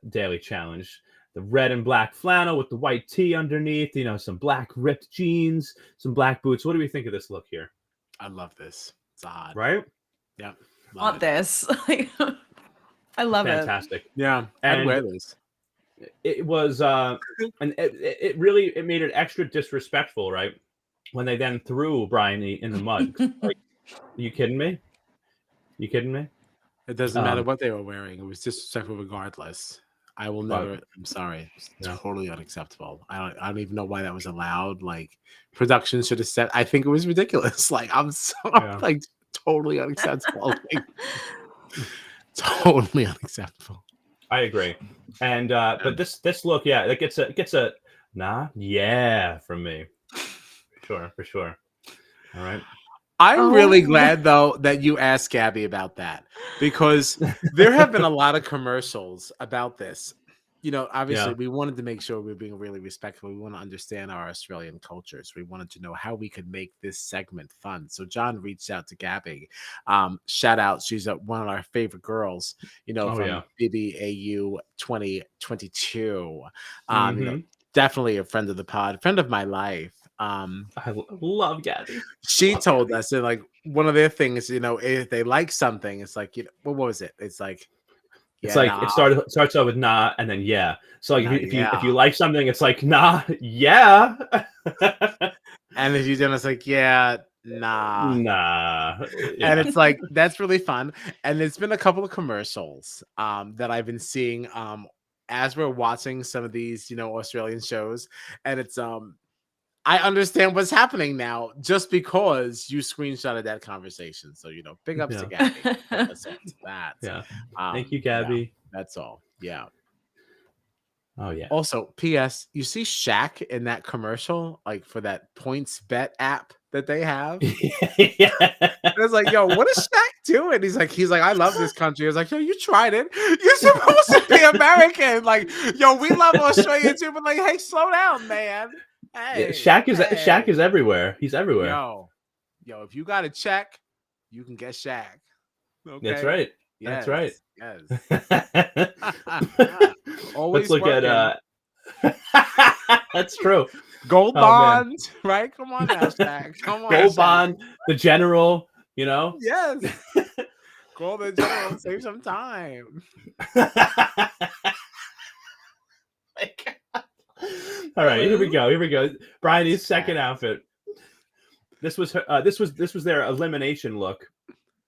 daily challenge. The red and black flannel with the white tee underneath, some black ripped jeans, some black boots. What do we think of this look here? I love this. It's odd. Right? Yeah. Want this. I love it. Fantastic. Yeah. I'd wear this. It was, and it made it extra disrespectful, right? When they then threw Bryony in the mud. Like, are you kidding me? It doesn't matter what they were wearing. It was disrespectful regardless. I will never. I'm sorry. It's totally unacceptable. I don't even know why that was allowed. Like, production should have said. I think it was ridiculous. Like, I'm sorry. Like, totally unacceptable. Like, totally unacceptable. I agree. And but this look, it gets a nah, yeah, from me. For sure. All right. I'm really glad though that you asked Gabby about that, because there have been a lot of commercials about this. Obviously we wanted to make sure we were being really respectful. We want to understand our Australian cultures. We wanted to know how we could make this segment fun. So John reached out to Gabby. Shout out. She's one of our favorite girls, from BBAU 2022. Definitely a friend of the pod, friend of my life. I love Gabby. She told us that, like, one of their things, if they like something, it's like, what was it? It's like, it's like it starts out with nah and then yeah. So like if you like something, it's like nah, yeah. And if you don't, it's like yeah, nah. Yeah. And it's like that's really fun. And there's been a couple of commercials that I've been seeing as we're watching some of these, Australian shows, and it's I understand what's happening now just because you screenshotted that conversation. So, big ups to Gabby. That's that. Yeah. Thank you, Gabby. Yeah, that's all. Yeah. Oh, yeah. Also, P.S., you see Shaq in that commercial, like for that points bet app that they have? It's like, yo, what is Shaq doing? He's like, I love this country. I was like, yo, you tried it. You're supposed to be American. Like, yo, we love Australia too, but like, hey, slow down, man. Hey, Shaq is everywhere. He's everywhere. Yo, if you got a check, you can get Shaq. Okay? That's right. Yes. That's right. Yes. Let's Always look working. at that's true. Gold Oh man. bond, right? Come on now, Shaq. Come on. Gold Shaq. bond, the general, you know? Yes. Gold in general, save some time. All right, here we go. Bryony's second outfit. This was their elimination look.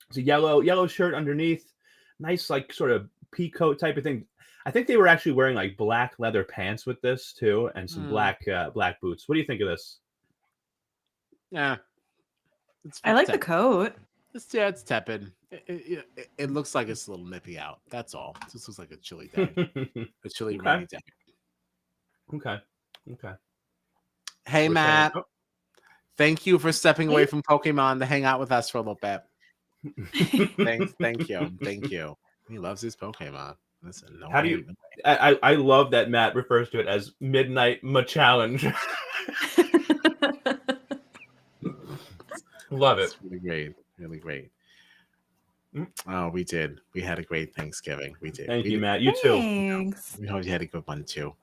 It's a yellow shirt underneath, nice like sort of pea coat type of thing. I think they were actually wearing like black leather pants with this too, and some black boots. What do you think of this? Yeah, I like the coat. It's tepid. It looks like it's a little nippy out. That's all. This looks like a chilly day, a chilly rainy day. Okay. Hey, Matt. Thank you for stepping away from Pokemon to hang out with us for a little bit. Thank you. He loves his Pokemon. Listen, how do you? I love that Matt refers to it as Midnight Challenge. Love it. It's really great. Oh, we did. We had a great Thanksgiving. We did. Thank you, Matt. You too. Thanks. We hope you had a good one too.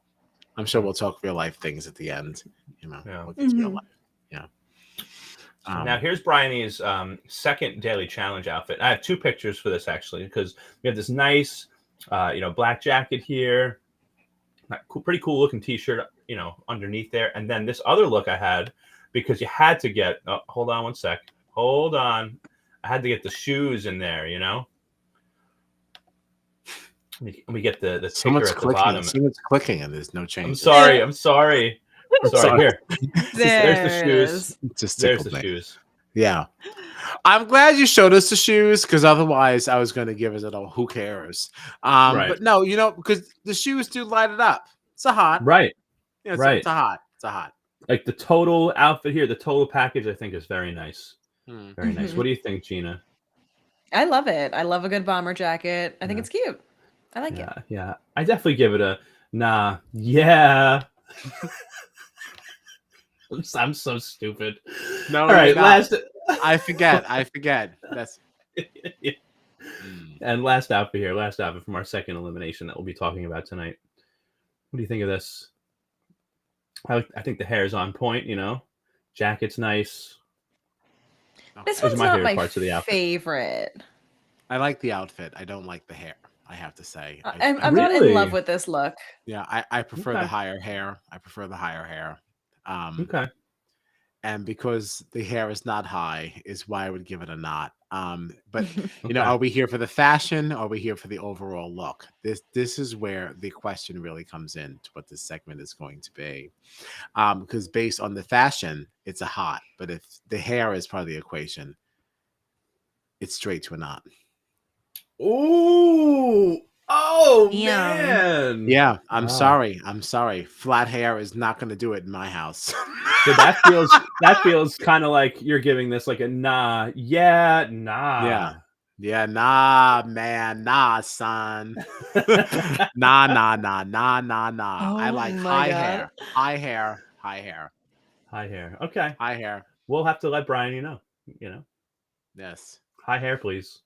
I'm sure we'll talk real life things at the end. We'll get to real life. Yeah. So now here's Bryony's second daily challenge outfit. I have two pictures for this actually, because we have this nice, black jacket here, pretty cool looking T-shirt, underneath there, and then this other look I had because you had to get. Oh, hold on one sec. Hold on. I had to get the shoes in there. Let me get the sticker at the bottom. So much clicking and there's no change. I'm sorry. Here. There's the shoes. There's the shoes. Yeah. I'm glad you showed us the shoes because otherwise I was going to give it a who cares. Right. But no, because the shoes do light it up. It's a hot. Right. Right. It's a hot. Like the total outfit here, the total package, I think is very nice. Very nice. What do you think, Gina? I love it. I love a good bomber jacket. I think it's cute. I like it. Yeah. I definitely give it a nah. Yeah. I'm so stupid. No, all right. Last. I forget. That's. And last outfit here. Last outfit from our second elimination that we'll be talking about tonight. What do you think of this? I think the hair is on point. Jacket's nice. This one's not my favorite. I like the outfit. I don't like the hair. I have to say. I'm not in love with this look. Yeah, I prefer the higher hair. Okay. And because the hair is not high is why I would give it a not. But are we here for the fashion or are we here for the overall look? This is where the question really comes in to what this segment is going to be. Because based on the fashion, it's a hot. But if the hair is part of the equation, it's straight to a not. Ooh. Oh man. Yeah, I'm sorry. Flat hair is not going to do it in my house. So that feels kind of like you're giving this like a nah. Yeah, nah. Yeah, nah, man, nah, son. nah. Oh, I like high hair. Okay. High hair. We'll have to let Brian know. Yes. High hair, please.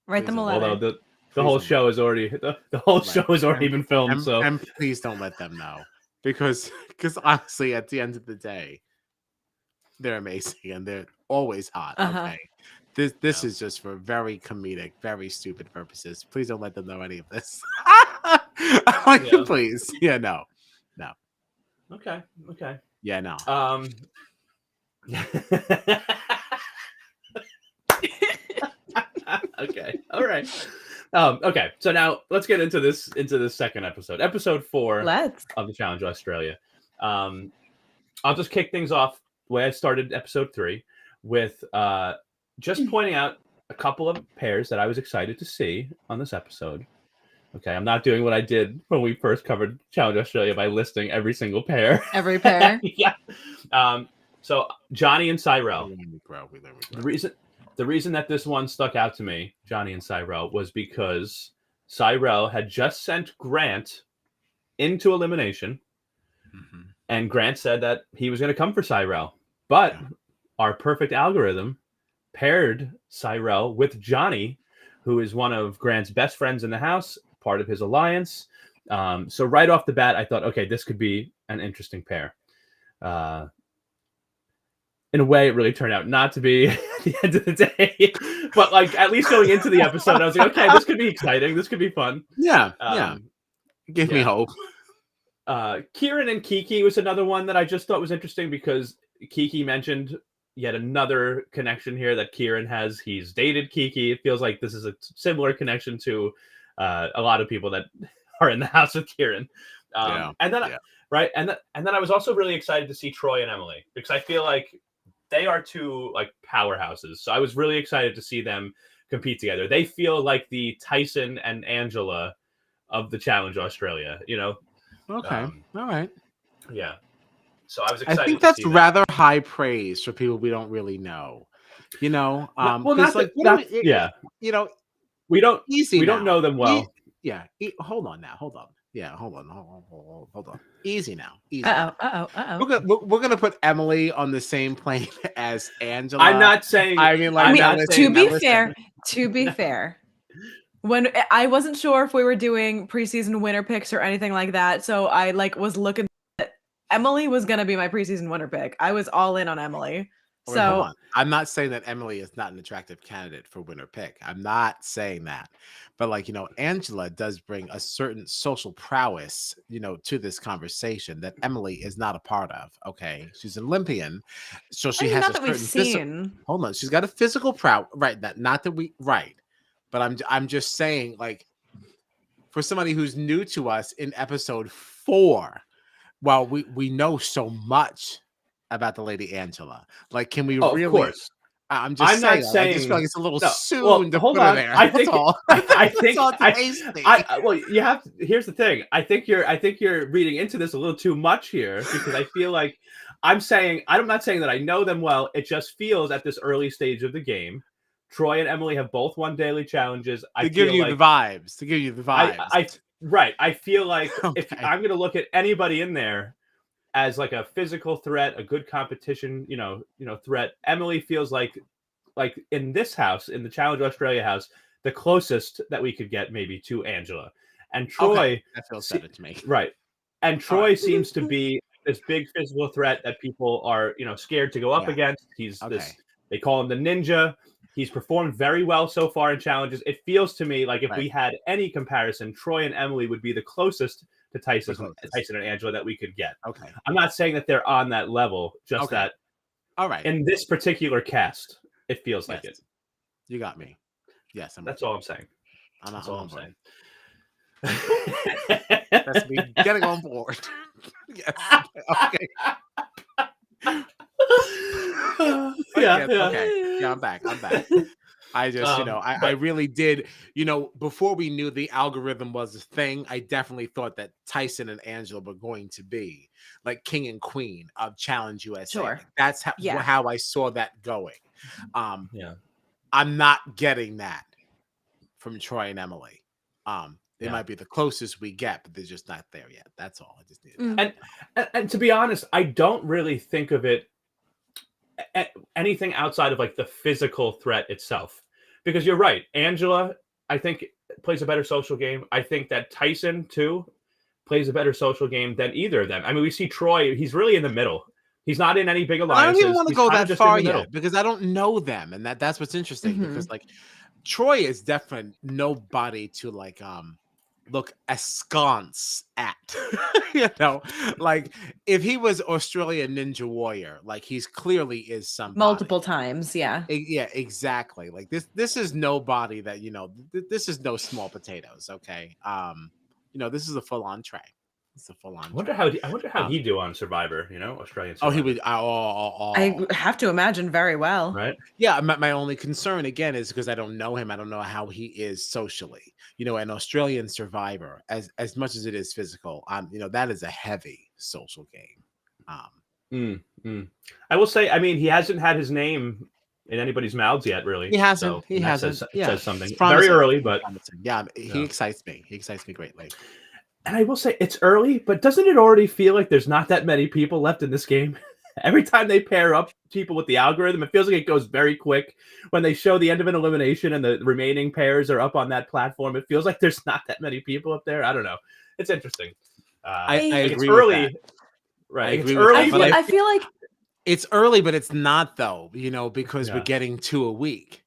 Write them a letter. Although the whole show is already show has already been filmed. And please don't let them know because honestly, at the end of the day, they're amazing and they're always hot. Okay, this is just for very comedic, very stupid purposes. Please don't let them know any of this. Please, no. Okay. Yeah, no. Okay. All right. Okay. So now let's get into this second episode 4 of the Challenge Australia. I'll just kick things off the way I started episode 3 with just pointing out a couple of pairs that I was excited to see on this episode. Okay, I'm not doing what I did when we first covered Challenge Australia by listing every single pair. Every pair. Yeah. So Johnny and Cyrell. The reason that this one stuck out to me, Johnny and Cyrell, was because Cyrell had just sent Grant into elimination, and Grant said that he was going to come for Cyrell. But our perfect algorithm paired Cyrell with Johnny, who is one of Grant's best friends in the house, part of his alliance. So right off the bat, I thought, okay, this could be an interesting pair. In a way, it really turned out not to be at the end of the day. But like, at least going into the episode, I was like, okay, this could be exciting. This could be fun. Yeah, Give me hope. Kieran and Kiki was another one that I just thought was interesting because Kiki mentioned yet another connection here that Kieran has. He's dated Kiki. It feels like this is a similar connection to a lot of people that are in the house with Kieran. And then I was also really excited to see Troy and Emily because I feel like they are two like powerhouses. So I was really excited to see them compete together. They feel like the Tyson and Angela of the Challenge Australia, you know? Okay. All right. Yeah. So I was excited. I think that's rather high praise for people we don't really know. You know, well, not like you know, we don't now. Know them well. Hold on now. Hold on. Yeah, hold on. Easy now. Easy. We're gonna put Emily on the same plane as Angela. I'm not saying. To be fair, when I wasn't sure if we were doing preseason winner picks or anything like that, so I was looking. Emily was gonna be my preseason winner pick. I was all in on Emily. So I'm not saying that Emily is not an attractive candidate for winner pick. I'm not saying that. But Angela does bring a certain social prowess, to this conversation that Emily is not a part of. Okay. She's an Olympian. So she has a certain physical. Hold on. She's got a physical prowess. Right. But I'm just saying, for somebody who's new to us in episode 4, well, we know so much about the Lady Angela. Can we really? Of course. I'm saying. I just feel like it's a little soon to put her there. I think. Here's the thing. I think you're reading into this a little too much here because I feel like I'm not saying that I know them well. It just feels at this early stage of the game. Troy and Emily have both won daily challenges. To give you the vibes. I feel like if I'm going to look at anybody in there as a physical threat, a good competition, threat, Emily feels like in this house, in the Challenge Australia house, the closest that we could get maybe to Angela. And Troy, that feels better to me. Right. And Troy seems to be this big physical threat that people are, scared to go up against. He's this, they call him the ninja. He's performed very well so far in challenges. It feels to me like if we had any comparison, Troy and Emily would be the closest to Tyson and Angela that we could get. Okay. I'm not saying that they're on that level, just that. All right. In this particular cast, it feels like it. You got me. Yes, that's all I'm saying. That's all I'm saying. That's me getting on board. Yes. Okay. Yeah, I'm back. I just, I really did, before we knew the algorithm was a thing, I definitely thought that Tyson and Angela were going to be king and queen of Challenge USA. Sure. That's how I saw that going. I'm not getting that from Troy and Emily. They might be the closest we get, but they're just not there yet. That's all. I just need. And to be honest, I don't really think of it anything outside of the physical threat itself, because you're right. Angela, I think, plays a better social game. I think that Tyson too plays a better social game than either of them. I mean, we see Troy; he's really in the middle. He's not in any big alliances. I don't even want to go that far yet because I don't know them, and that's what's interesting. Because Troy is definitely nobody to look askance at. If he was Australian Ninja Warrior, he's clearly is somebody. Multiple times, yeah. Yeah, exactly. This is nobody that, this is no small potatoes, okay? This is a full-on tray. It's a full-on. I wonder how he'd do on Survivor, Australian Survivor. Oh, he would. I have to imagine very well. Right? Yeah, my only concern, again, is because I don't know him. I don't know how he is socially. An Australian Survivor, as much as it is physical, that is a heavy social game. I will say, I mean, he hasn't had his name in anybody's mouths yet, really. He hasn't. He hasn't. Says something very early, but he excites me. He excites me greatly. And I will say it's early, but doesn't it already feel like there's not that many people left in this game? every time they pair up people with the algorithm, it feels like it goes very quick. When they show the end of an elimination and the remaining pairs are up on that platform, it feels like there's not that many people up there. I don't know. It's interesting. I agree it's with early, that. right? I It's agree with early, that, but I feel like it's early, but it's not though, because Yeah. we're getting 2 a week.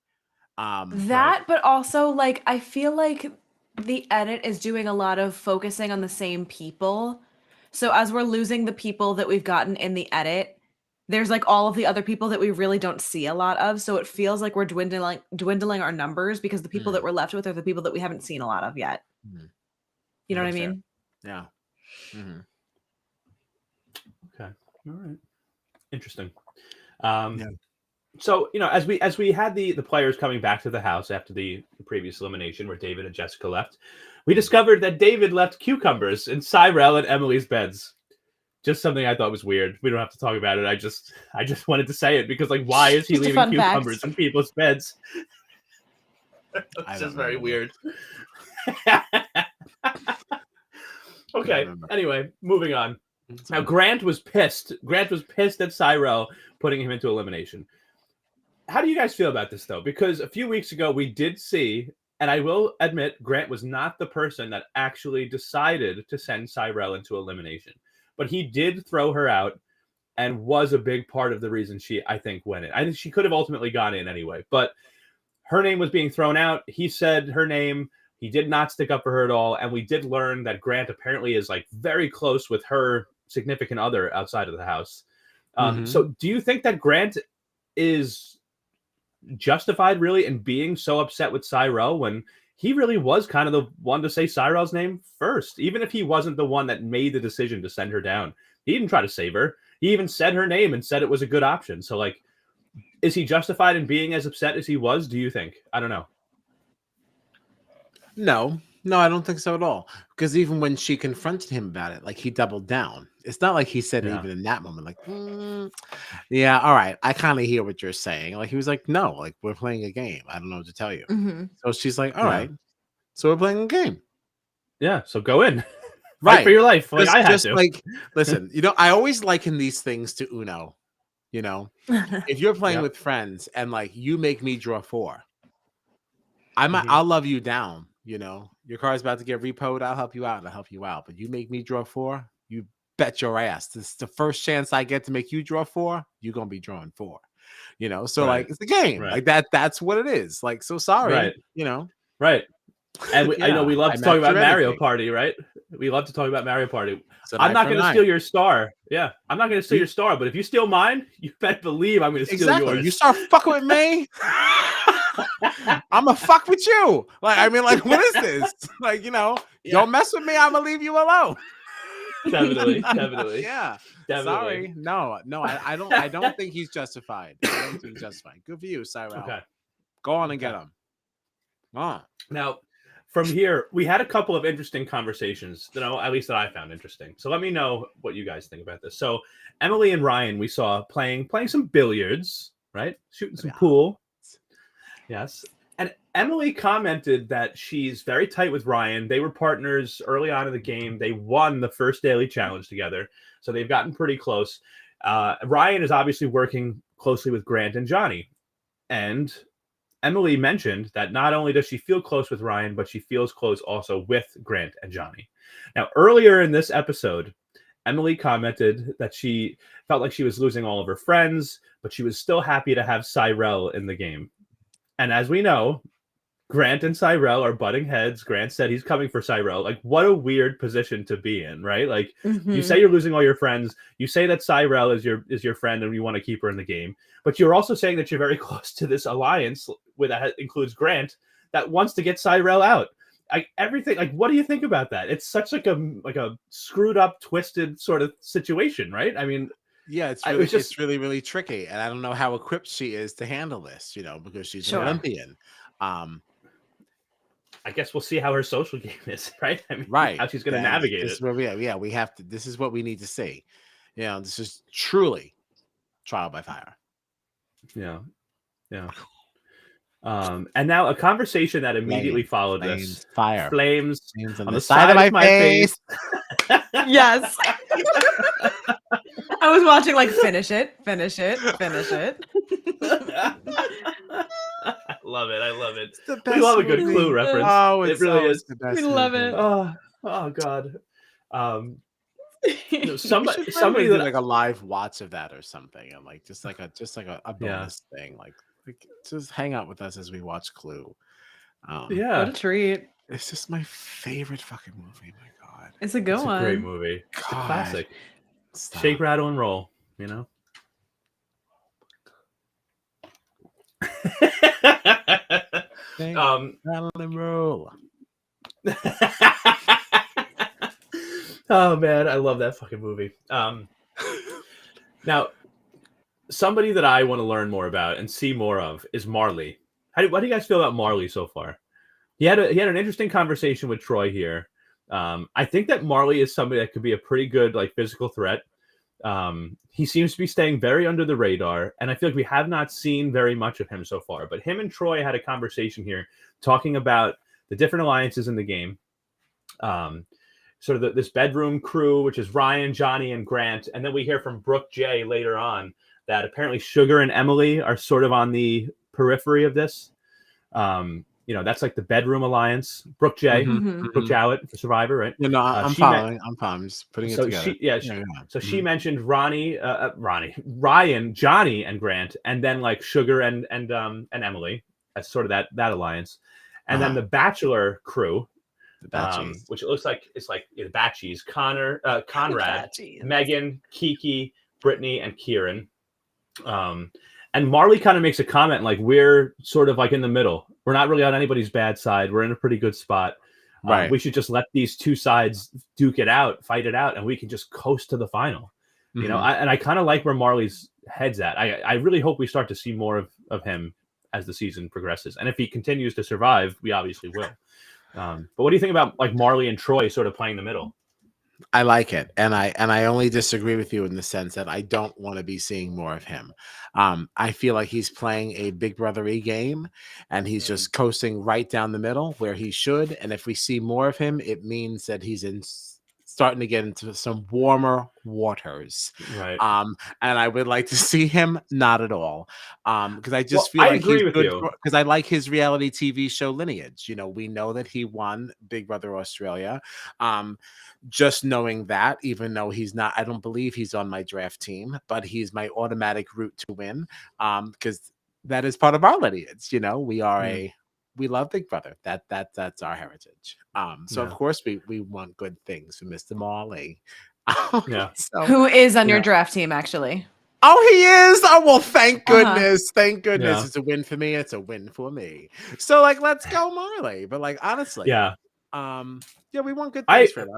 that, but also like I feel like the edit is doing a lot of focusing on the same people. So as we're losing the people that we've gotten in the edit, there's like all of the other people that we really don't see a lot of. So it feels like we're dwindling our numbers because the people that we're left with are the people that we haven't seen a lot of yet. You know what I mean? Yeah. Mm-hmm. Okay. All right. Interesting. Yeah. So, as we had the players coming back to the house after the previous elimination where David and Jessica left, we discovered that David left cucumbers in Cyrell and Emily's beds. Just something I thought was weird. We don't have to talk about it. I just wanted to say it because, like, why is he Just a leaving fun cucumbers fact. in people's beds? It's just very weird. Okay. Anyway, moving on. Now, Grant was pissed. Grant was pissed at Cyrell putting him into elimination. How do you guys feel about this, though? Because a few weeks ago, we did see, and I will admit, Grant was not the person that actually decided to send Cyrell into elimination. But he did throw her out and was a big part of the reason she, I think, went in. I think she could have ultimately gone in anyway. But her name was being thrown out. He said her name. He did not stick up for her at all. And we did learn that Grant apparently is like very close with her significant other outside of the house. So do you think that Grant is justified really in being so upset with Cyrell when he really was kind of the one to say Cyrell's name first, even if he wasn't the one that made the decision to send her down? He didn't try to save her. He even said her name and said it was a good option. So, like, is he justified in being as upset as he was, do you think? I don't know. No, I don't think so at all. Because even when she confronted him about it, like, he doubled down. It's not like he said even in that moment, like, yeah, all right, I kind of hear what you're saying. Like, he was like, no, like, we're playing a game. I don't know what to tell you. So she's like, all right, so we're playing a game. Yeah, so go in. Right. Fight for your life. Like, I had to. Like, listen, I always liken these things to Uno. If you're playing with friends and like you make me draw 4, I'll love you down. Your car's about to get repoed. I'll help you out. But you make me draw 4, you bet your ass. This is the first chance I get to make you draw 4. You're gonna be drawing 4. So like it's the game. Like that's what it is. Like, so sorry. Right. And I know we love to talk about Mario Party, right? We love to talk about Mario Party. I'm not going to steal your star. Yeah, I'm not going to steal your star. But if you steal mine, you better believe I'm going to steal yours. You start fucking with me, I'm gonna fuck with you. Like, I mean, like, what is this? Like, don't mess with me. I'm gonna leave you alone. Definitely. Yeah. Definitely. Sorry. No. I don't think he's justified. I don't think he's justified. Good for you, Cyrell. Okay. Go on and get him. Now, from here, we had a couple of interesting conversations, at least that I found interesting. So let me know what you guys think about this. So Emily and Ryan, we saw playing some billiards, right? Shooting some pool. Yes. And Emily commented that she's very tight with Ryan. They were partners early on in the game. They won the first daily challenge together. So they've gotten pretty close. Ryan is obviously working closely with Grant and Johnny. And Emily mentioned that not only does she feel close with Ryan, but she feels close also with Grant and Johnny. Now, earlier in this episode, Emily commented that she felt like she was losing all of her friends, but she was still happy to have Cyrell in the game. And as we know, Grant and Cyrell are butting heads. Grant said he's coming for Cyrell. Like, what a weird position to be in, right? Like, you say you're losing all your friends. You say that Cyrell is your friend and you want to keep her in the game. But you're also saying that you're very close to this alliance that includes Grant that wants to get Cyrell out. Everything. Like, what do you think about that? It's such like a screwed up, twisted sort of situation, right? I mean, yeah, it's really, really tricky, and I don't know how equipped she is to handle this. Because she's an Olympian. I guess we'll see how her social game is, right? I mean, how she's going to navigate it. We have to. This is what we need to see. This is truly trial by fire. Yeah. And now a conversation that immediately followed this. Flames on the side of my face. Yes. I was watching like finish it. I love it. I love it. It's the best We love a good movie. Clue reference. Oh, It really is. the best We love movie. it. Oh God. We Somebody should find a way to do that like a live watch of that or something, and like just like a bonus thing, like just hang out with us as we watch Clue. What a treat. It's just my favorite fucking movie. My God, It's a good one. A great movie. It's a God. classic. Stop. Shake, rattle, and roll. You know. Rattle and roll. Oh man, I love that fucking movie. Now, somebody that I want to learn more about and see more of is Marley. What do you guys feel about Marley so far? He had an interesting conversation with Troy here. I think that Marley is somebody that could be a pretty good like physical threat. He seems to be staying very under the radar, and I feel like we have not seen very much of him so far. But him and Troy had a conversation here talking about the different alliances in the game. Sort of this bedroom crew, which is Ryan, Johnny, and Grant. And then we hear from Brooke J later on that apparently Sugar and Emily are sort of on the periphery of this. That's like the bedroom alliance. Brooke J, Brooke Jowett for Survivor, right? No, I'm following. I'm just putting it together. So she mentioned Ryan, Johnny, and Grant, and then like Sugar and Emily as sort of that alliance, and then the Bachelor crew. Which it looks like it's like the Batchies, Conrad, Megan, Kiki, Brittany, and Kieran. And Marley kind of makes a comment like we're sort of like in the middle. We're not really on anybody's bad side. We're in a pretty good spot. Right. We should just let these two sides fight it out, and we can just coast to the final. You know, I kind of like where Marley's head's at. I really hope we start to see more of him as the season progresses. And if he continues to survive, we obviously will. But what do you think about like Marley and Troy sort of playing the middle? I like it, and I only disagree with you in the sense that I don't want to be seeing more of him. I feel like he's playing a Big Brother-y game, and he's just coasting right down the middle where he should. And if we see more of him, it means that he's starting to get into some warmer waters. Right. And I would like to see him not at all. Because I just feel like he's good because I like his reality TV show lineage. You know, we know that he won Big Brother Australia. Just knowing that, even though he's not, I don't believe he's on my draft team, but he's my automatic route to win. Because that is part of our lineage. You know, we are we love Big Brother. That's our heritage. So of course we want good things for Mr. Marley. Who is on your draft team actually? Oh, he is. Oh, well, thank goodness. Thank goodness. Yeah. It's a win for me. It's a win for me. So like, let's go Marley. But like, honestly, we want good things for it.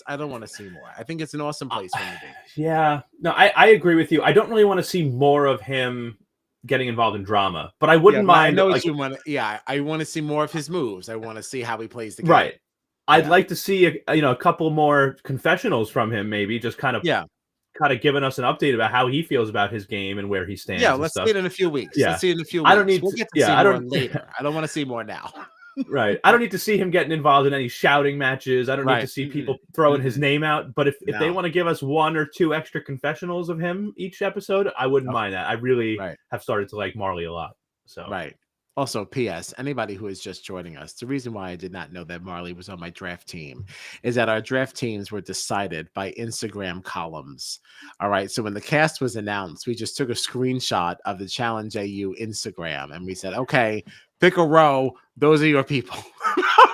I don't want to see more. I think it's an awesome place for him to be. Yeah. No, I agree with you. I don't really want to see more of him getting involved in drama, but I wouldn't mind. I know what you want. I want to see more of his moves. I want to see how he plays the game. Right. I'd like to see a couple more confessionals from him, maybe just kind of giving us an update about how he feels about his game and where he stands. Yeah, let's see it in a few weeks. Let's see it in a few weeks. I don't need we'll get to see more later. I don't want to see more now. Right. I don't need to see him getting involved in any shouting matches. I don't need to see people throwing his name out. But if they want to give us 1 or 2 extra confessionals of him each episode, I wouldn't mind that. I really have started to like Marley a lot. So Also, P.S. Anybody who is just joining us, the reason why I did not know that Marley was on my draft team is that our draft teams were decided by Instagram columns. All right. So when the cast was announced, we just took a screenshot of the Challenge AU Instagram and we said, okay, pick a row. Those are your people.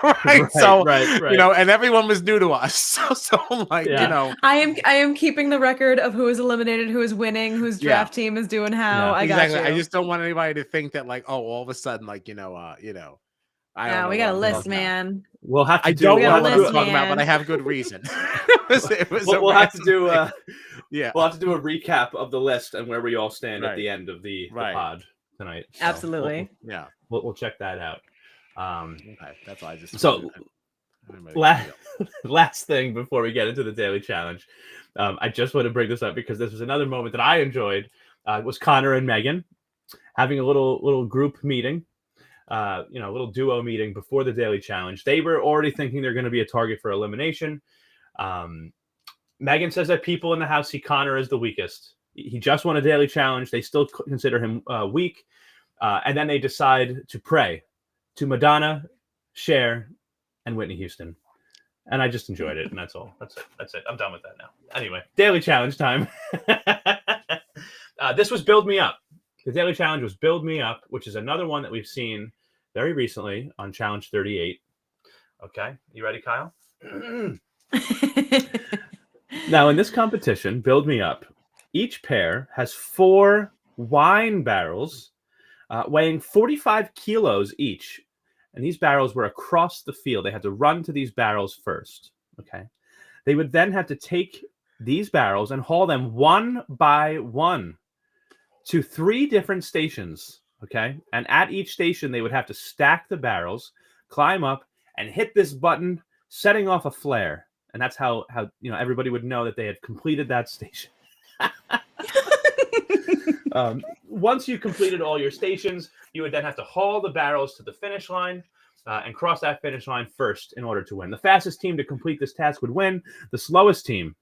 right. You know, and everyone was new to us. So like, you know, I am keeping the record of who is eliminated, who is winning, whose draft team is doing how. I got you. I just don't want anybody to think that like, oh, all of a sudden, like, we got a list, man. We'll have to I don't want to talk about, but I have good reason. We'll have to do we'll have to do a recap of the list and where we all stand at the end of the pod tonight. So absolutely. We'll check that out. That's why I just last thing before we get into the daily challenge, I just want to bring this up because this was another moment that I enjoyed. Was Connor and Megan having a little group meeting, a little duo meeting before the daily challenge. They were already thinking they're going to be a target for elimination. Megan says that people in the house see Connor as the weakest. He just won a daily challenge. They still consider him weak. And then they decide to pray to Madonna, Cher, and Whitney Houston. And I just enjoyed it, and that's all. That's it. I'm done with that now. Anyway, daily challenge time. This was Build Me Up. The daily challenge was Build Me Up, which is another one that we've seen very recently on Challenge 38. Okay, you ready, Kyle? Now, in this competition, Build Me Up, each pair has 4 wine barrels weighing 45 kilos each. And these barrels were across the field. They had to run to these barrels first. Okay. They would then have to take these barrels and haul them one by one to 3 different stations. Okay. And at each station, they would have to stack the barrels, climb up, and hit this button, setting off a flare. And that's how everybody would know that they had completed that station. Once you completed all your stations, you would then have to haul the barrels to the finish line and cross that finish line first in order to win. The fastest team to complete this task would win. The slowest team,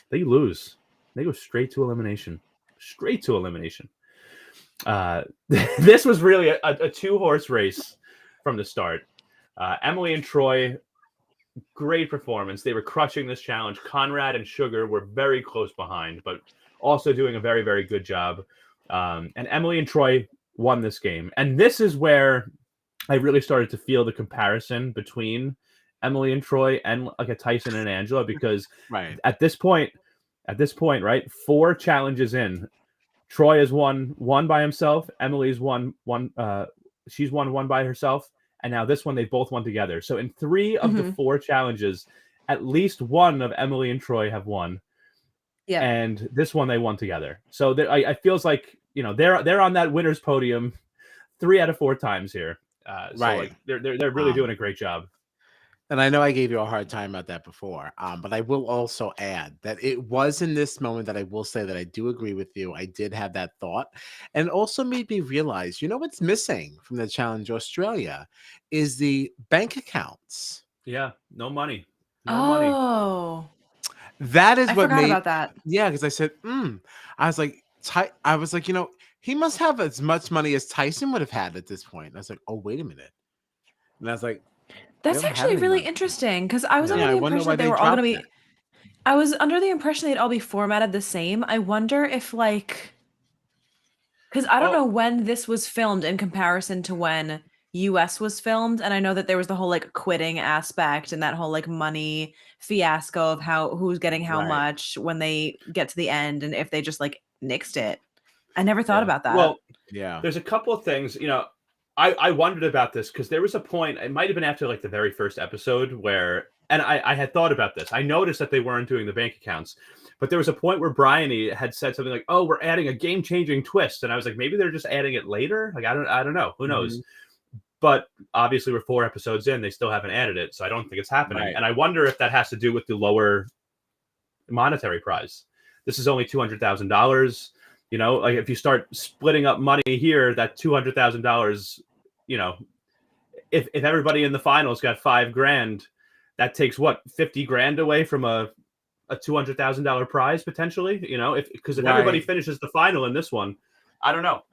they lose. They go straight to elimination. Straight to elimination. This was really a 2-horse race from the start. Emily and Troy, great performance. They were crushing this challenge. Conrad and Sugar were very close behind, but also doing a very, very good job. And Emily and Troy won this game. And this is where I really started to feel the comparison between Emily and Troy and like a Tyson and Angela, because at this point, right, 4 challenges in, Troy has won one by himself. Emily's won one. She's won one by herself. And now this one, they both won together. So in 3 of the 4 challenges, at least one of Emily and Troy have won. Yeah. And this one they won together. So I feels like, they're on that winner's podium 3 out of 4 times here. So like they're really doing a great job. And I know I gave you a hard time about that before, but I will also add that it was in this moment that I will say that I do agree with you. I did have that thought, and also made me realize, what's missing from the Challenge Australia is the bank accounts. Yeah, no money. Money. That is what forgot about that. Yeah, because I said, I was like, he must have as much money as Tyson would have had at this point. And I was like, oh, wait a minute. And I was like, that's actually really interesting, because I was under the impression that they were all going to be. I was under the impression they'd all be formatted the same. I wonder if because I don't know when this was filmed in comparison to when US was filmed, and I know that there was the whole quitting aspect and that whole money fiasco of who's getting how much when they get to the end, and if they just nixed it. I never thought about that. Well, there's a couple of things, I wondered about this because there was a point, it might have been after the very first episode where, and I had thought about this. I noticed that they weren't doing the bank accounts, but there was a point where Bryony had said something like, "Oh, we're adding a game-changing twist," and I was like, maybe they're just adding it later. I don't know. Who knows? But obviously, we're 4 episodes in; they still haven't added it, so I don't think it's happening. Right. And I wonder if that has to do with the lower monetary prize. This is only $200,000. If you start splitting up money here, that $200,000, if everybody in the finals got $5,000, that takes what, $50,000 away from a $200,000 prize potentially, because if everybody finishes the final in this one, I don't know.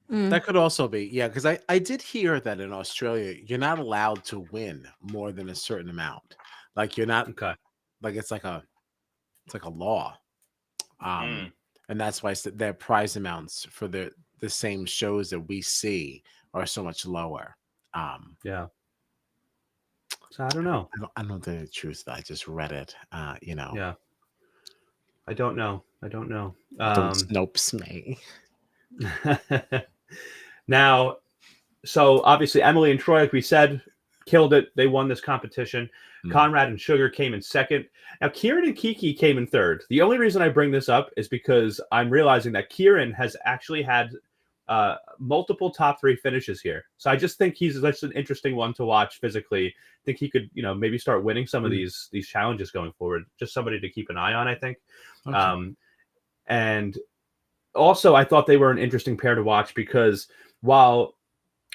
That could also be, because I did hear that in Australia, you're not allowed to win more than a certain amount. You're not, it's like a law. And that's why their prize amounts for the same shows that we see are so much lower. So I don't know. I don't know the truth. I just read it. Yeah. I don't know. Don't snopes me. Now, so obviously Emily and Troy, like we said, killed it. They won this competition. Conrad and Sugar came in second. Now, Kieran and Kiki came in third. The only reason I bring this up is because I'm realizing that Kieran has actually had multiple top 3 finishes here. So I just think he's such an interesting one to watch physically. I think he could, maybe start winning some of these challenges going forward. Just somebody to keep an eye on, I think. Okay. And also, I thought they were an interesting pair to watch because while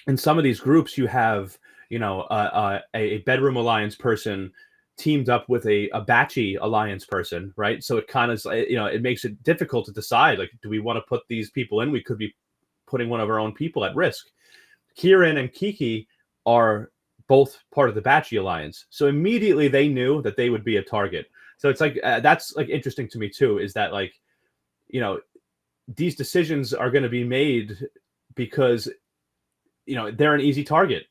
in some of these groups you have, a bedroom alliance person teamed up with a Batchy alliance person, right? So it kind of, it makes it difficult to decide, like, do we want to put these people in? We could be putting one of our own people at risk. Kieran and Kiki are both part of the Batchy alliance, so immediately they knew that they would be a target. So it's like that's like interesting to me too, is that like, these decisions are going to be made because they're an easy target.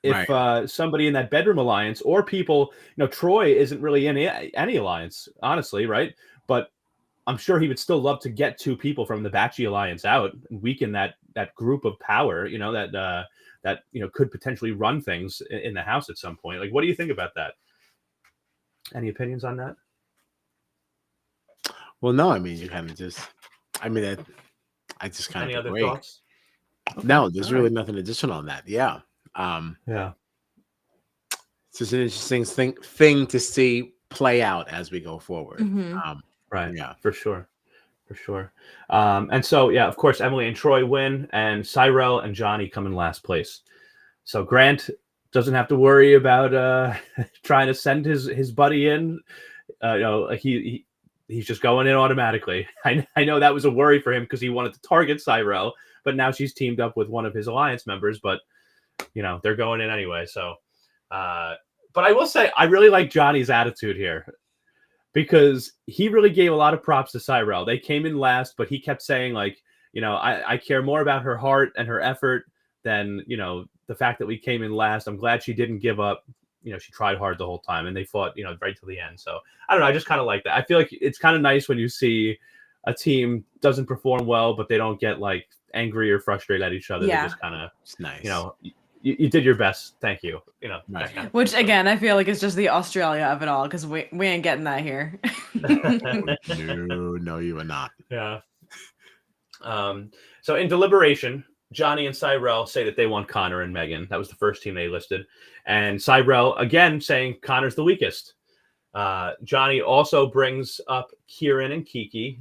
If somebody in that bedroom alliance or people, Troy isn't really in any alliance, honestly, right? But I'm sure he would still love to get 2 people from the Batchy alliance out and weaken that group of power, that could potentially run things in the house at some point. Like, what do you think about that? Any opinions on that? Well, no, I mean, you kind of just, I just kind Any of other agree. thoughts? Okay. No, there's really nothing additional on that. Yeah. Yeah. It's just an interesting thing to see play out as we go forward. Right. Yeah, for sure. And so, yeah, of course, Emily and Troy win, and Cyrell and Johnny come in last place. So Grant doesn't have to worry about trying to send his buddy in. Like he's just going in automatically. I know that was a worry for him because he wanted to target Cyrell, but now she's teamed up with one of his alliance members. But they're going in anyway. So, but I will say I really like Johnny's attitude here, because he really gave a lot of props to Cyrell. They came in last, but he kept saying, like, I care more about her heart and her effort than, the fact that we came in last. I'm glad she didn't give up. She tried hard the whole time, and they fought, right to the end. So I don't know. I just kind of like that. I feel like it's kind of nice when you see a team doesn't perform well, but they don't get like angry or frustrated at each other. Yeah. They just kind of, it's nice. You did your best. Thank you. Right. Kind of Which again, I feel like is just the Australia of it all, because we ain't getting that here. No, you are not. Yeah. So in deliberation, Johnny and Cyrell say that they want Connor and Megan. That was the first team they listed. And Cyrell, again, saying Connor's the weakest. Johnny also brings up Kieran and Kiki,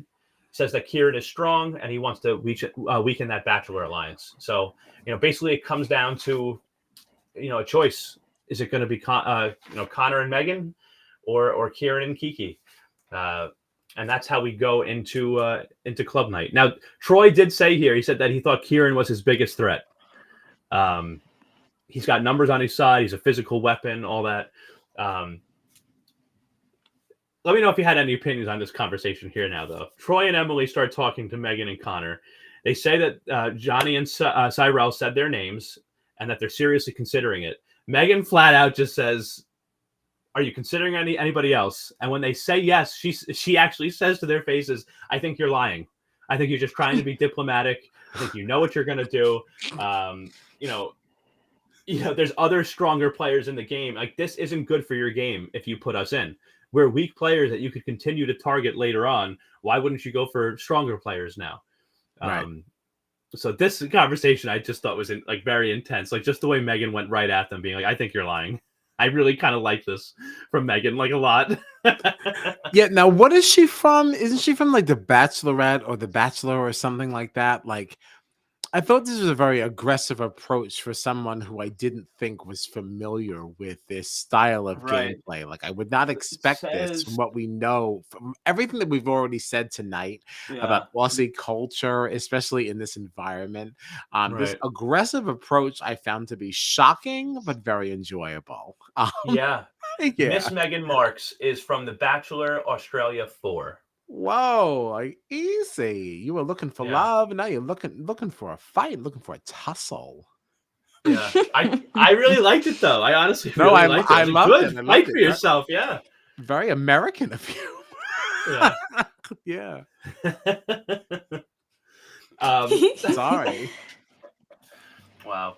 says that Kieran is strong and he wants to weaken that Bachelor alliance. So, basically it comes down to, a choice. Is it going to be, Connor and Megan or Kieran and Kiki? And that's how we go into club night. Now, Troy did say here, he said that he thought Kieran was his biggest threat. He's got numbers on his side. He's a physical weapon, all that. Let me know if you had any opinions on this conversation here now, though. Troy and Emily start talking to Megan and Connor. They say that Johnny and Cyrell said their names and that they're seriously considering it. Megan flat out just says, "Are you considering anybody else?" And when they say yes, she actually says to their faces, "I think you're lying. I think you're just trying to be diplomatic. I think you know what you're going to do. There's other stronger players in the game. Like, this isn't good for your game if you put us in. We're weak players that you could continue to target later on. Why wouldn't you go for stronger players now?" Right. So this conversation I just thought was very intense. Like, just the way Megan went right at them, being like, "I think you're lying." I really kind of like this from Megan, like, a lot. Yeah. Now, what is she from? Isn't she from like The Bachelorette or The Bachelor or something like that? Like, I thought this was a very aggressive approach for someone who I didn't think was familiar with this style of gameplay. Like, I would not expect this from what we know, from everything that we've already said tonight about Aussie culture, especially in this environment. This aggressive approach I found to be shocking, but very enjoyable. Yeah. Miss Megan Marks is from The Bachelor Australia 4. Whoa, like, easy. You were looking for love, and now you're looking for a fight, looking for a tussle. Yeah. I really liked it, though. I honestly really liked it. I loved it. Fight for yourself, yeah. Very American of you. Yeah. Yeah. Sorry. Wow.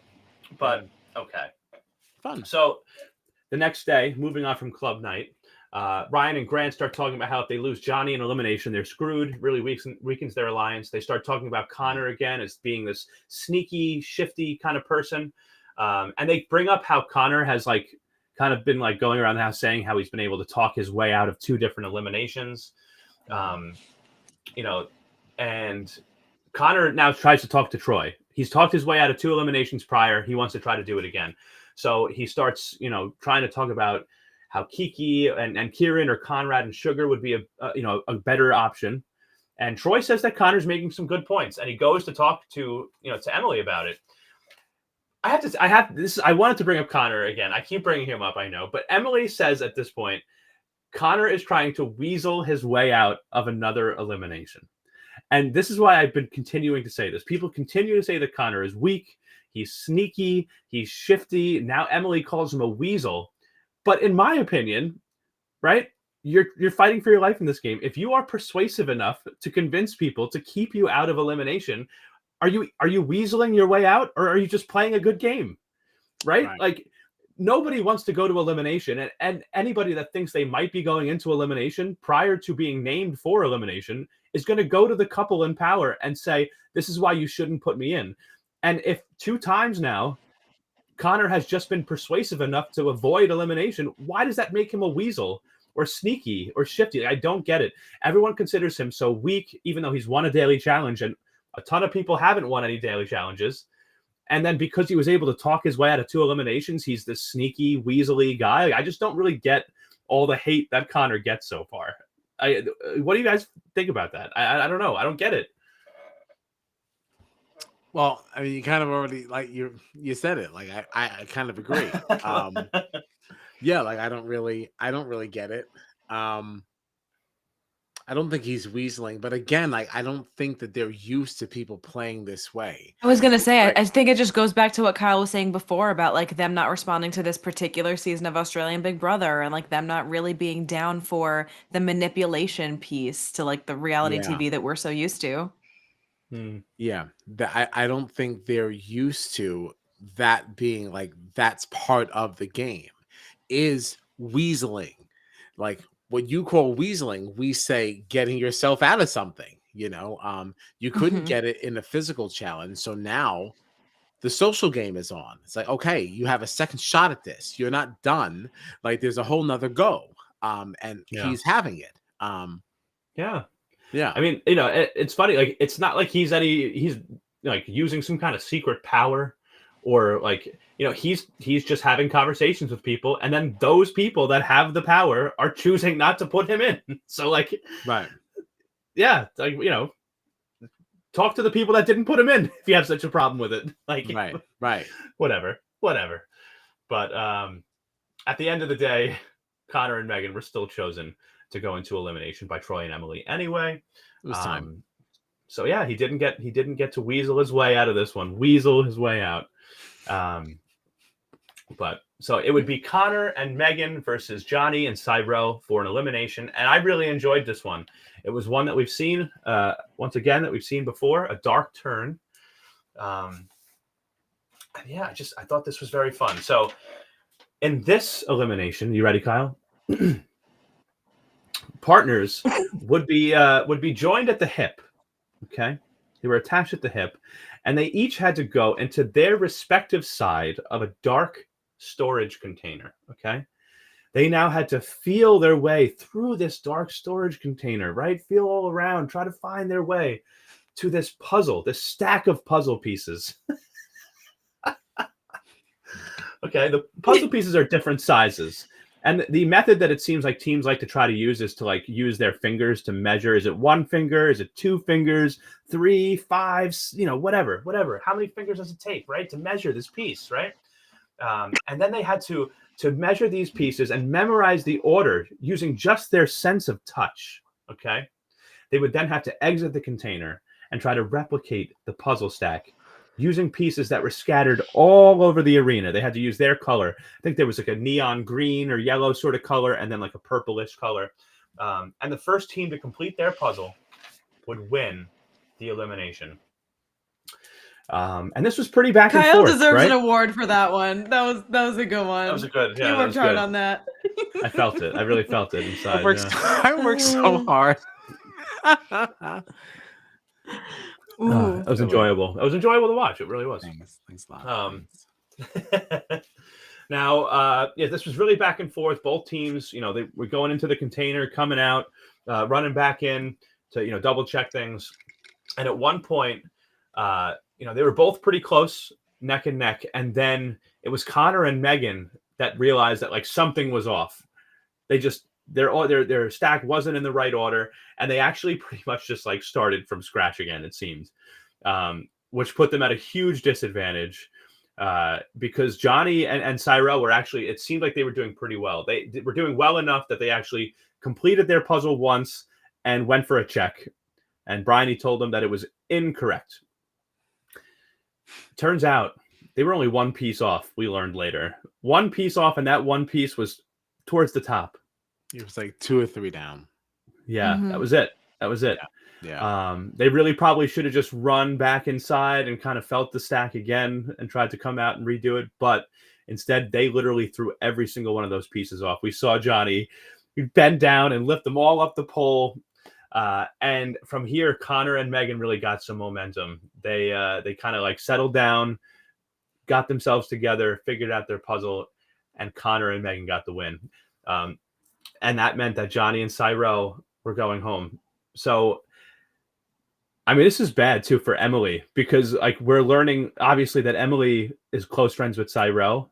But okay. Fun. So the next day, moving on from club night, Ryan and Grant start talking about how if they lose Johnny in elimination, they're screwed. Really weakens their alliance. They start talking about Connor again as being this sneaky, shifty kind of person. And they bring up how Connor has kind of been going around the house saying how he's been able to talk his way out of 2 different eliminations. And Connor now tries to talk to Troy. He's talked his way out of 2 eliminations prior. He wants to try to do it again. So he starts, trying to talk about how Kiki and Kieran or Conrad and Sugar would be a better option. And Troy says that Connor's making some good points, and he goes to talk to Emily about it. I wanted to bring up Connor again. I keep bringing him up, I know, but Emily says at this point, Connor is trying to weasel his way out of another elimination. And this is why I've been continuing to say this. People continue to say that Connor is weak, he's sneaky, he's shifty. Now Emily calls him a weasel. But in my opinion, right, you're fighting for your life in this game. If you are persuasive enough to convince people to keep you out of elimination, are you weaseling your way out, or are you just playing a good game? Right? Like, nobody wants to go to elimination, and anybody that thinks they might be going into elimination prior to being named for elimination is going to go to the couple in power and say, this is why you shouldn't put me in. And if 2 times now Connor has just been persuasive enough to avoid elimination, why does that make him a weasel or sneaky or shifty? I don't get it. Everyone considers him so weak, even though he's won a daily challenge, and a ton of people haven't won any daily challenges. And then because he was able to talk his way out of 2 eliminations, he's this sneaky, weaselly guy. I just don't really get all the hate that Connor gets so far. What do you guys think about that? I don't know. I don't get it. Well, I mean, you kind of already you said it. Like I kind of agree. Yeah, like I don't really get it. I don't think he's weaseling, but again, like I don't think that they're used to people playing this way. I was gonna say, I think it just goes back to what Kyle was saying before about like them not responding to this particular season of Australian Big Brother, and like them not really being down for the manipulation piece to like the reality TV that we're so used to. Yeah, I don't think they're used to that being like that's part of the game is weaseling. Like what you call weaseling, we say getting yourself out of something. You couldn't get it in a physical challenge, so now the social game is on. It's like, okay, you have a second shot at this. You're not done. Like there's a whole nother go. And he's having it. Yeah. I mean, it's funny. Like, it's not like he's like using some kind of secret power, or like, he's just having conversations with people, and then those people that have the power are choosing not to put him in. So like, yeah, like, talk to the people that didn't put him in if you have such a problem with it. Like, whatever. But at the end of the day, Connor and Megan were still chosen to go into elimination by Troy and Emily anyway. It was time. So yeah, he didn't get to weasel his way out of this one. Weasel his way out. But so it would be Connor and Megan versus Johnny and Cyrell for an elimination. And I really enjoyed this one. It was one that we've seen once again that we've seen before, a dark turn. Yeah, I thought this was very fun. So in this elimination, you ready, Kyle? Partners would be joined at the hip. Okay, they were attached at the hip, and they each had to go into their respective side of a dark storage container. Okay, they now had to feel their way through this dark storage container, right? Feel all around, try to find their way to this puzzle, this stack of puzzle pieces. Okay, the puzzle pieces are different sizes. And the method that it seems like teams like to try to use is to like use their fingers to measure. Is it 1 finger? Is it 2 fingers? 3, 5, whatever. How many fingers does it take, right? To measure this piece, right? And then they had to measure these pieces and memorize the order using just their sense of touch, okay? They would then have to exit the container and try to replicate the puzzle stack using pieces that were scattered all over the arena. They had to use their color. I think there was like a neon green or yellow sort of color, and then like a purplish color. And the first team to complete their puzzle would win the elimination. And this was pretty back and forth. Kyle deserves an award for that one. That was a good one. That was a good. Yeah, you worked hard on that. I felt it. I really felt it inside. I worked so hard. It was enjoyable. It was enjoyable to watch. It really was. Thanks a lot. Now, this was really back and forth. Both teams, they were going into the container, coming out, running back in to, double check things. And at one point, they were both pretty close, neck and neck. And then it was Connor and Megan that realized that like something was off. their stack wasn't in the right order, and they actually pretty much just like started from scratch again, it seems, which put them at a huge disadvantage. Because Johnny and Cyrell were actually, it seemed like they were doing pretty well. They were doing well enough that they actually completed their puzzle once and went for a check. And Bryony told them that it was incorrect. Turns out they were only one piece off, we learned later. One piece off, and that one piece was towards the top. It was like 2 or 3 down. Yeah, that was it. Yeah. They really probably should have just run back inside and kind of felt the stack again and tried to come out and redo it. But instead, they literally threw every single one of those pieces off. We saw Johnny bend down and lift them all up the pole. And from here, Connor and Megan really got some momentum. They kind of like settled down, got themselves together, figured out their puzzle, and Connor and Megan got the win. And that meant that Johnny and Cyrell were going home. So, I mean, this is bad too for Emily, because like we're learning obviously that Emily is close friends with Cyrell,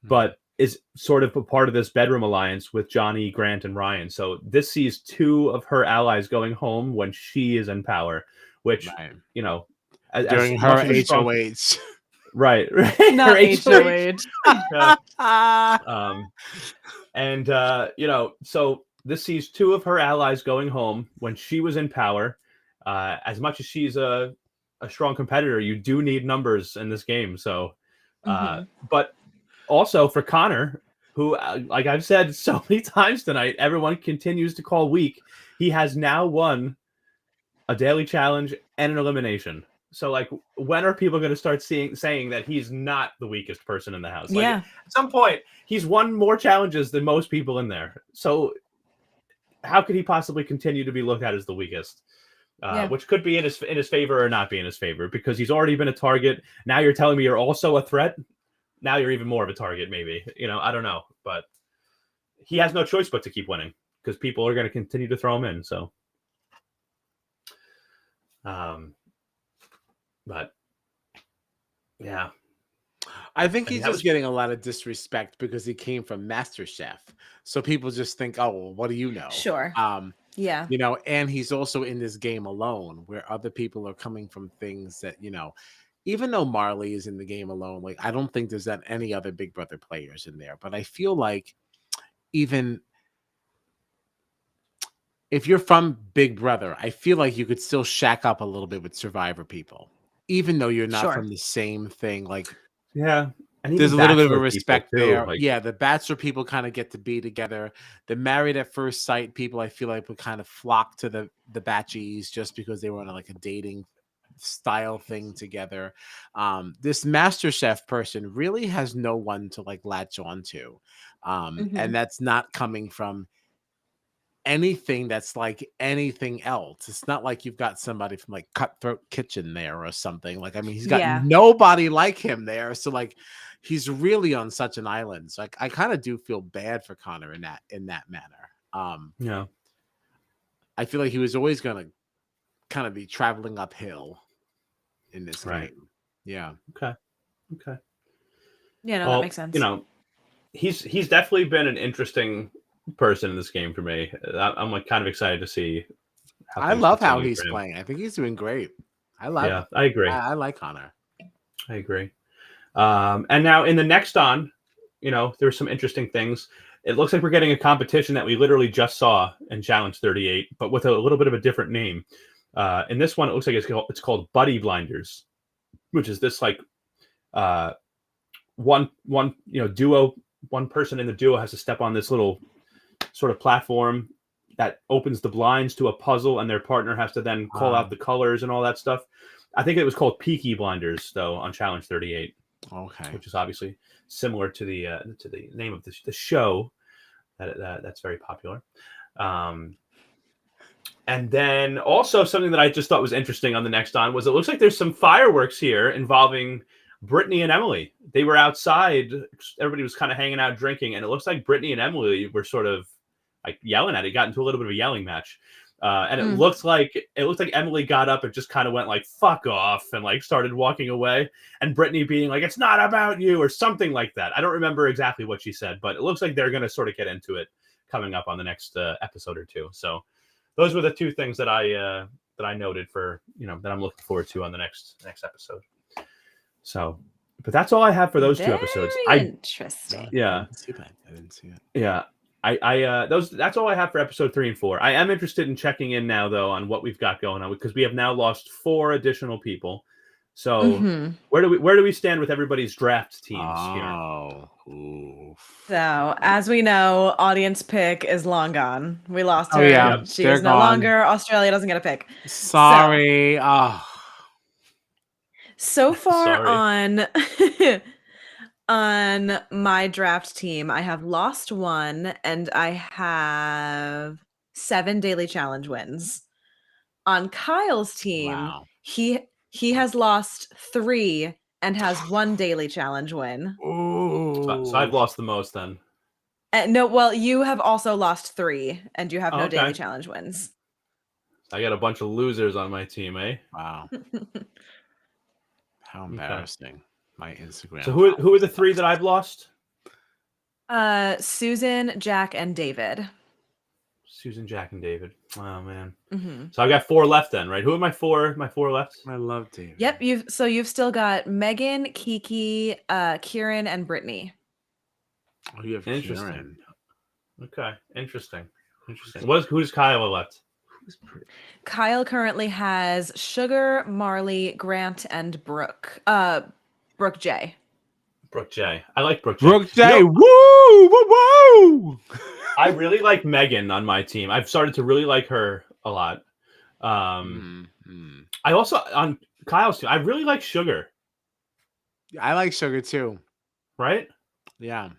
but is sort of a part of this bedroom alliance with Johnny, Grant, and Ryan. So this sees 2 of her allies going home when she is in power, which, you know, during her HOH. Right. Not HOH. And, you know, so this sees 2 of her allies going home when she was in power. As much as she's a strong competitor, you do need numbers in this game. So, but also for Connor, who, like I've said so many times tonight, everyone continues to call weak. He has now won a daily challenge and an elimination. So, like, when are people going to start saying that he's not the weakest person in the house? Like, at some point, he's won more challenges than most people in there. So, how could he possibly continue to be looked at as the weakest? Which could be in his favor or not be in his favor, because he's already been a target. Now you're telling me you're also a threat. Now you're even more of a target, maybe. You know, I don't know, but he has no choice but to keep winning because people are going to continue to throw him in. So, but yeah, I think he's just getting a lot of disrespect because he came from MasterChef. So people just think, oh, well, what do you know? Sure. Yeah. You know, and he's also in this game alone where other people are coming from things that, you know, even though Marley is in the game alone, like I don't think there's any other Big Brother players in there. But I feel like even if you're from Big Brother, I feel like you could still shack up a little bit with Survivor people, even though you're not from the same thing. Like, yeah. And there's a little bit of a respect there. Like, yeah, the Bachelor people kind of get to be together. The Married at First Sight people, I feel like, would kind of flock to the Batchies just because they were on like a dating style thing together. This MasterChef person really has no one to like latch on to. And that's not coming from anything that's like anything else. It's not like you've got somebody from like Cutthroat Kitchen there or something. Like, I mean, he's got nobody like him there. So like he's really on such an island. So I kind of do feel bad for Connor in that manner. Yeah. I feel like he was always gonna kind of be traveling uphill in this game. Yeah. Okay. Yeah, no, that makes sense. You know, he's definitely been an interesting person in this game for me. I'm like kind of excited to see how I love how he's playing. I think he's doing great. I agree. I like Connor. I agree. And now in the next on, you know, there's some interesting things. It looks like we're getting a competition that we literally just saw in Challenge 38, but with a little bit of a different name. In this one, it looks like it's called Buddy Blinders, which is this like one duo. One person in the duo has to step on this little sort of platform that opens the blinds to a puzzle, and their partner has to then call out the colors and all that stuff. I think it was called Peaky Blinders, though, on Challenge 38. Okay, which is obviously similar to the name of the show that's very popular. And then also something that I just thought was interesting on the next on was it looks like there's some fireworks here involving Brittany and Emily. They were outside. Everybody was kind of hanging out drinking, and it looks like Brittany and Emily were sort of like yelling at it. Got into a little bit of a yelling match. And it looked like Emily got up and just kind of went like, fuck off, and like started walking away. And Brittany being like, it's not about you, or something like that. I don't remember exactly what she said, but it looks like they're going to sort of get into it coming up on the next episode or two. So those were the two things that I noted for, that I'm looking forward to on the next episode. So, but that's all I have for those two episodes. Interesting. I didn't see it. Yeah. That's all I have for episode 3 and 4. I am interested in checking in now though on what we've got going on, because we have now lost 4 additional people. So where do we stand with everybody's draft teams here? So as we know, audience pick is long gone. We lost her. Yeah, she is no longer. Australia doesn't get a pick. Sorry. So far on my draft team, I have lost 1 and I have 7 daily challenge wins. On Kyle's team, he has lost 3 and has 1 daily challenge win. So I've lost the most then. No, well, you have also lost 3 and you have no daily challenge wins. I got a bunch of losers on my team, eh? Wow. How embarrassing. My Instagram. So who are the 3 that I've lost? Susan, Jack, and David. Susan, Jack, and David. Oh man. Mm-hmm. So I got 4 left then, right? Who are my 4 left? I love David. Yep, you've still got Megan, Kiki, Kieran, and Brittany. Oh, you have Kieran. Okay, interesting. Who's Kyle left? Kyle currently has Sugar, Marley, Grant, and Brooke. Brooke J. Brooke J. I like Brooke J. Brooke J. Woo! Woo! I really like Megan on my team. I've started to really like her a lot. I also, on Kyle's team, I really like Sugar. I like Sugar too. Right? Yeah.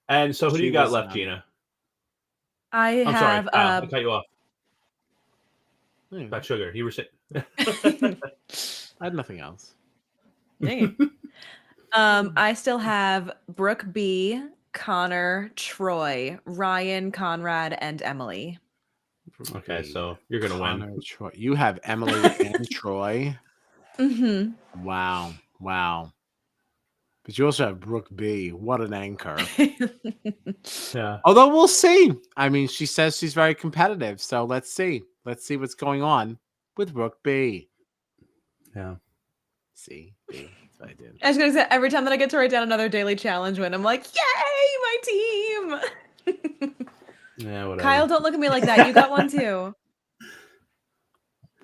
And so who do you got left, Gina? I'm sorry, I cut you off. About Sugar. You were saying. I had nothing else. I still have Brooke B, Connor, Troy, Ryan, Conrad, and Emily. Okay, so you're gonna win. Troy. You have Emily and Troy. Mm-hmm. Wow. But you also have Brooke B. What an anchor. Yeah. Although we'll see. I mean, she says she's very competitive, so let's see. Let's see what's going on with Brooke B. Yeah. See, B. That's what I did. I was gonna say, every time that I get to write down another daily challenge win, I'm like, yay, my team. Yeah, whatever. Kyle, don't look at me like that. You got 1 too.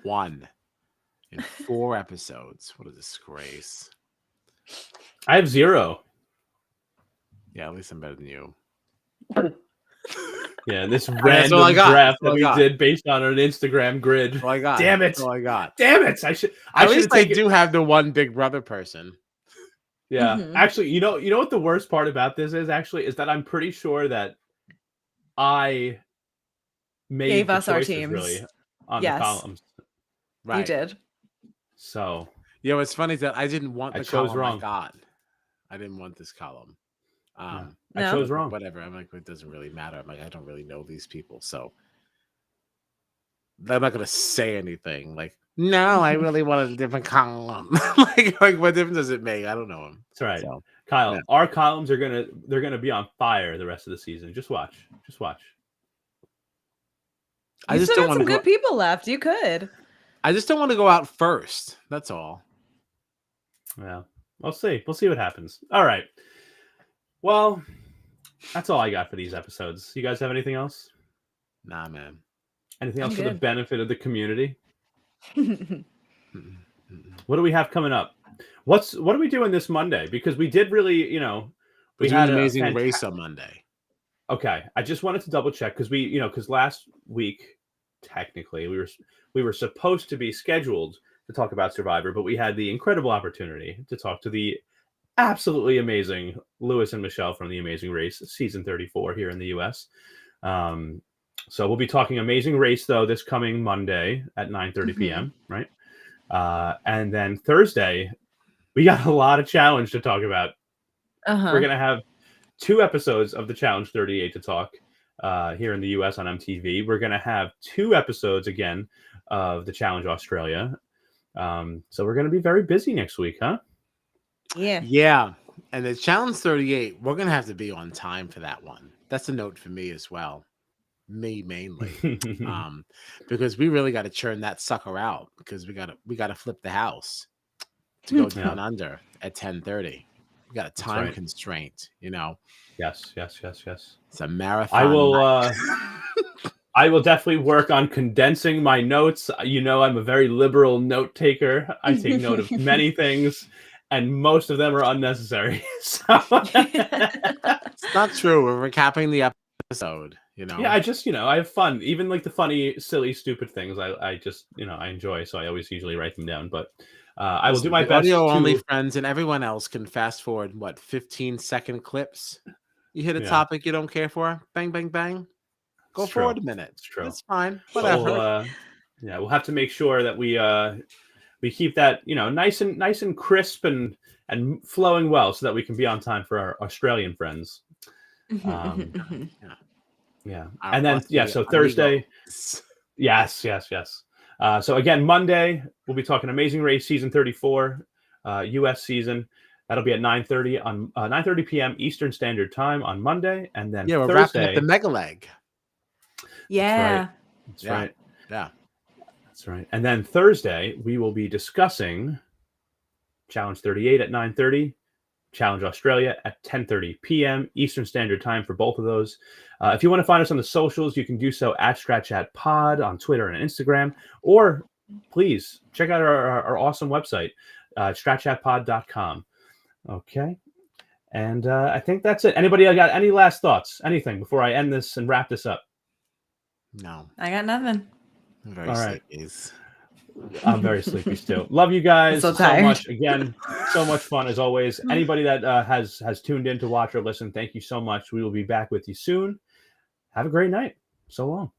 1 in 4 episodes. What a disgrace. I have 0. Yeah, at least I'm better than you. Yeah, this random draft that we did based on an Instagram grid. That's all I got. Damn it! That's all I got. Damn it! At least I do have the one Big Brother person. Yeah, actually, you know what the worst part about this is that I'm pretty sure that I gave us our teams really on the columns. Right, you did. So what's funny is that I didn't want the column wrong. I got. I didn't want this column. I chose wrong. Whatever. I'm like, it doesn't really matter. I'm like, I don't really know these people, so I'm not gonna say anything. Like, no, I really wanted a different column. like, what difference does it make? I don't know him. That's right, so, Kyle. Our columns are gonna be on fire the rest of the season. Just watch. I just don't want some good people left. You could. I just don't want to go out first. That's all. Yeah, we'll see. We'll see what happens. All right. Well, that's all I got for these episodes. You guys have anything else? Nah, man. Anything else for the benefit of the community? What do we have coming up? What are we doing this Monday? Because we did really, we had an amazing race on Monday. Okay, I just wanted to double check because because last week technically we were supposed to be scheduled to talk about Survivor, but we had the incredible opportunity to talk to the absolutely amazing Lewis and Michelle from The Amazing Race, season 34 here in the US. So we'll be talking Amazing Race, though, this coming Monday at 9:30 p.m., right? And then Thursday, we got a lot of challenge to talk about. We're going to have 2 episodes of the Challenge 38 to talk here in the US on MTV. We're going to have 2 episodes again of the Challenge Australia. So we're going to be very busy next week, huh? Yeah. And the challenge 38, we're gonna have to be on time for that one. That's a note for me as well. Me mainly. Because we really got to churn that sucker out because we gotta flip the house to go down under at 10:30. We got a time constraint, you know. Yes. It's a marathon. I will definitely work on condensing my notes. You know, I'm a very liberal note taker. I take note of many things, and most of them are unnecessary. So it's not true. We're recapping the episode, you know. Yeah, I just, I have fun. Even like the funny, silly, stupid things I just, I enjoy. So I always usually write them down. But I will do my best. Audio only friends and everyone else can fast forward 15-second clips. You hit a topic you don't care for, bang, bang, bang. Go forward a minute. It's true. That's fine. Whatever. We'll have to make sure that we keep that, nice and crisp and flowing well, so that we can be on time for our Australian friends. Yeah. And then so Thursday. Yes. So again, Monday we'll be talking Amazing Race season 34, US season. That'll be at 9:30 on 9:30 p.m. Eastern Standard Time on Monday, and then we're Thursday, wrapping up the Mega Leg. Yeah, that's right. Yeah, that's right. And then Thursday we will be discussing Challenge 38 at 9:30, Challenge Australia at 10:30 p.m. Eastern Standard Time for both of those. If you want to find us on the socials, you can do so at Strat Chat Pod on Twitter and Instagram, or please check out our awesome website, stratchatpod.com. Okay. And I think that's it. Anybody got any last thoughts? Anything before I end this and wrap this up? No. I got nothing. I'm very sleepy. I'm very sleepy still. Love you guys so much. Again, so much fun as always. Anybody that has tuned in to watch or listen, thank you so much. We will be back with you soon. Have a great night. So long.